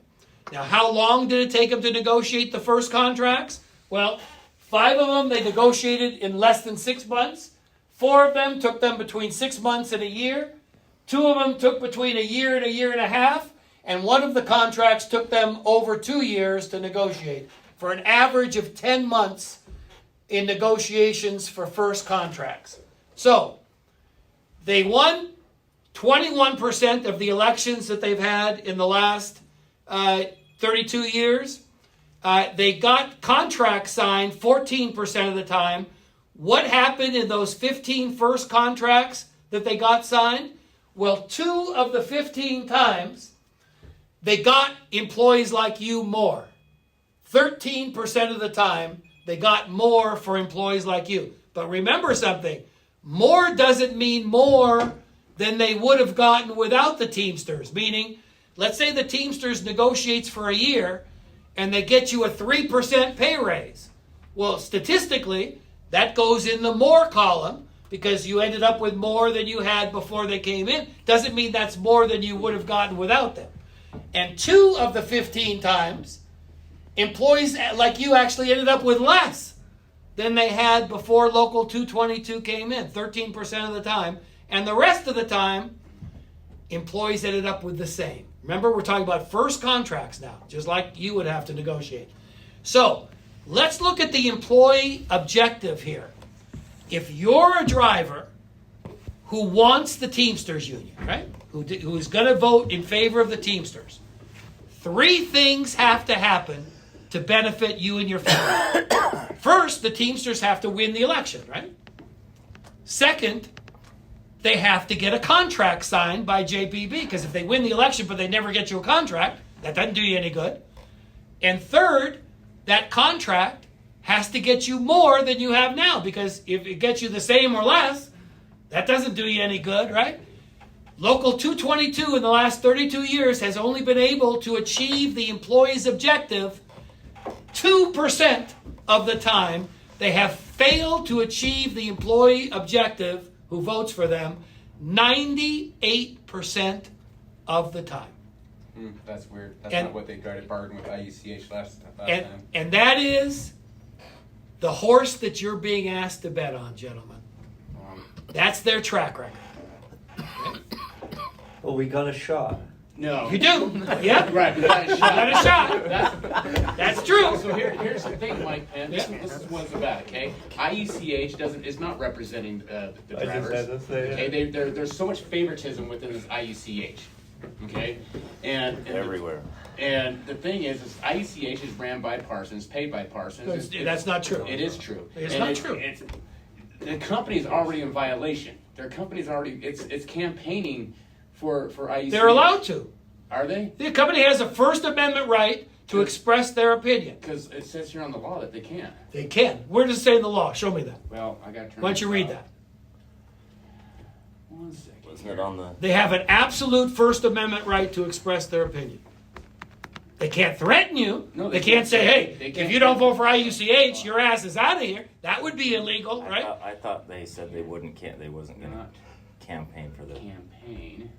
Now, how long did it take them to negotiate the first contracts? Well, 5 of them they negotiated in less than 6 months. 4 of them took them between 6 months and a year. 2 of them took between a year and a half. And 1 of the contracts took them over 2 years to negotiate, for an average of 10 months in negotiations for first contracts. So, they won 21% of the elections that they've had in the last 32 years. They got contracts signed 14% of the time. What happened in those 15 first contracts that they got signed? Well, 2 of the 15 times, they got employees like you more. 13% of the time, they got more for employees like you. But remember something, more doesn't mean more than they would have gotten without the Teamsters. Meaning, let's say the Teamsters negotiates for a year and they get you a 3% pay raise. Well, statistically, that goes in the more column because you ended up with more than you had before they came in. Doesn't mean that's more than you would have gotten without them. And 2 of the 15 times, employees like you actually ended up with less than they had before Local 222 came in, 13% of the time. And the rest of the time, employees ended up with the same. Remember, we're talking about first contracts now, just like you would have to negotiate. So, let's look at the employee objective here. If you're a driver who wants the Teamsters union, right? Who's going to vote in favor of the Teamsters, 3 things have to happen to benefit you and your family. First, the Teamsters have to win the election, right? Second, they have to get a contract signed by JPB, because if they win the election but they never get you a contract, that doesn't do you any good. And third, that contract has to get you more than you have now, because if it gets you the same or less, that doesn't do you any good, right? Local 222 in the last 32 years has only been able to achieve the employee's objective 2% of the time. They have failed to achieve the employee objective who votes for them 98% of the time. That's weird. That's not what they tried to bargain with IUCH last time. And that is the horse that you're being asked to bet on, gentlemen. That's their track record. Well, we got a shot. No. You do. Yep. Right, we got a shot. Got a shot. That's true. So here's the thing, Mike, Penn. Yeah. This is what's about, okay? IECH is not representing the I just drivers. had to say Okay, there's so much favoritism within this IECH. Okay, and Everywhere. And the thing is IECH is ran by Parsons, paid by Parsons. That's not true. It is true. It's And not true. The company's already in violation. Their company's already it's campaigning for IECH. They're allowed to. Are they? The company has a First Amendment right to express their opinion. Because it says here on the law that they can't. They can. Where does it say in the law? Show me that. Well, I got to turn. Why don't you this read off. that? 1 second. Wasn't it on the? They have an absolute First Amendment right to express their opinion. They can't threaten you. No, they can't say, hey, they if can't you don't vote for IUCH, your ass is out of here. That would be illegal, right? I thought they said they they wasn't going to campaign for the. Campaign.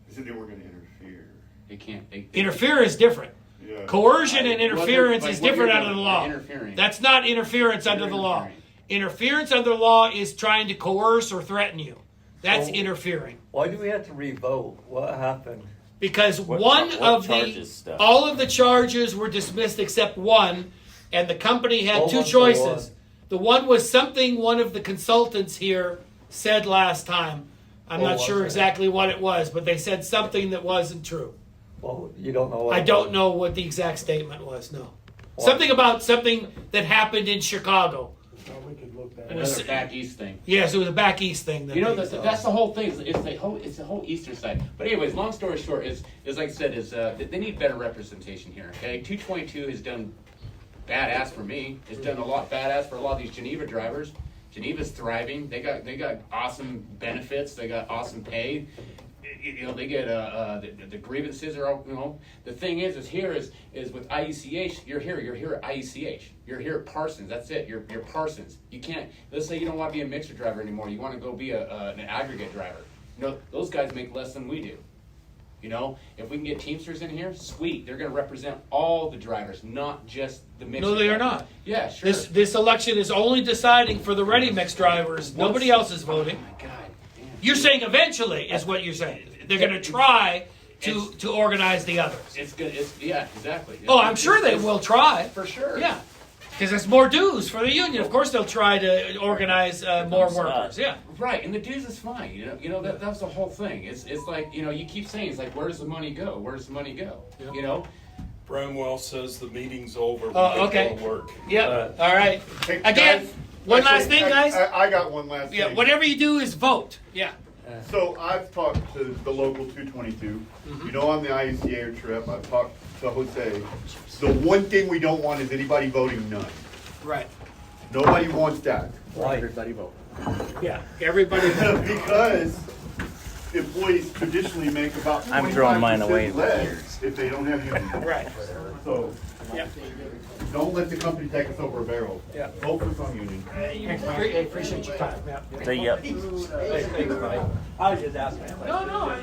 They said they weren't gonna interfere. They can't. They, Interfere is different. Yeah. Coercion and Well, interference like is what different you're under the doing, law. you're interfering. That's not interference under the law. interfering. Interference under the law is trying to coerce or threaten you. That's interfering. Why do we have to revote? What happened? Because What one what of charges stuff? all of the charges were dismissed except one, and the company had What two was the choices. one? The one was something one of the consultants here said last time. I'm What not was sure it? exactly what it was, but they said something that wasn't true. Well, you don't know what I it don't was. know what the exact statement was. No, What? something about something that happened in Chicago. Another back east thing. Yes, it was a back east thing. That You know, they- that's the whole thing. It's the whole eastern side. But anyways, long story short is like I said, they need better representation here. Okay, 222 has done badass for me. It's done a lot badass for a lot of these Geneva drivers. Geneva's thriving. They got awesome benefits. They got awesome pay. You know, they get the grievances are all, you know. The thing is here is with IECH. You're here at IECH. You're here at Parsons. That's it. You're Parsons. You can't. Let's say you don't want to be a mixer driver anymore. You want to go be an aggregate driver. You know, those guys make less than we do. You know, if we can get Teamsters in here, sweet. They're going to represent all the drivers, not just the mixer. No, they are drivers. not. Yeah, sure. This election is only deciding for the ready mix drivers. Nobody else is voting. Oh my God. Damn. You're saying eventually is what you're saying. They're going to try to organize the others. It's good. Yeah, exactly. Oh, I'm sure they will try. For sure. Yeah, because it's more dues for the union. Of course, they'll try to organize more workers. Yeah. Right, and the dues is fine. You know that's the whole thing. It's like, you know, you keep saying, it's like, where does the money go? Where does the money go? Yeah. You know. Bramwell says the meeting's over. We Oh, can okay. go to work. Yep. All right. Hey, Again, guys, one last actually, thing, guys. I got one last Yeah. thing. Whatever you do is vote. Yeah. So I've talked to the local 222. You know, on the IUCA trip, I've talked to Jose. The one thing we don't want is anybody voting none. Right. Nobody wants that. Why? Everybody vote. Yeah. Everybody. Because employees traditionally make about I'm throwing mine away 25% less if they don't have unions. Right. So Yeah. don't let the company take us over a barrel. Yeah. Vote for some union. I appreciate your time. Yeah. Yep. Thanks, Mike. I was just asking. No, no.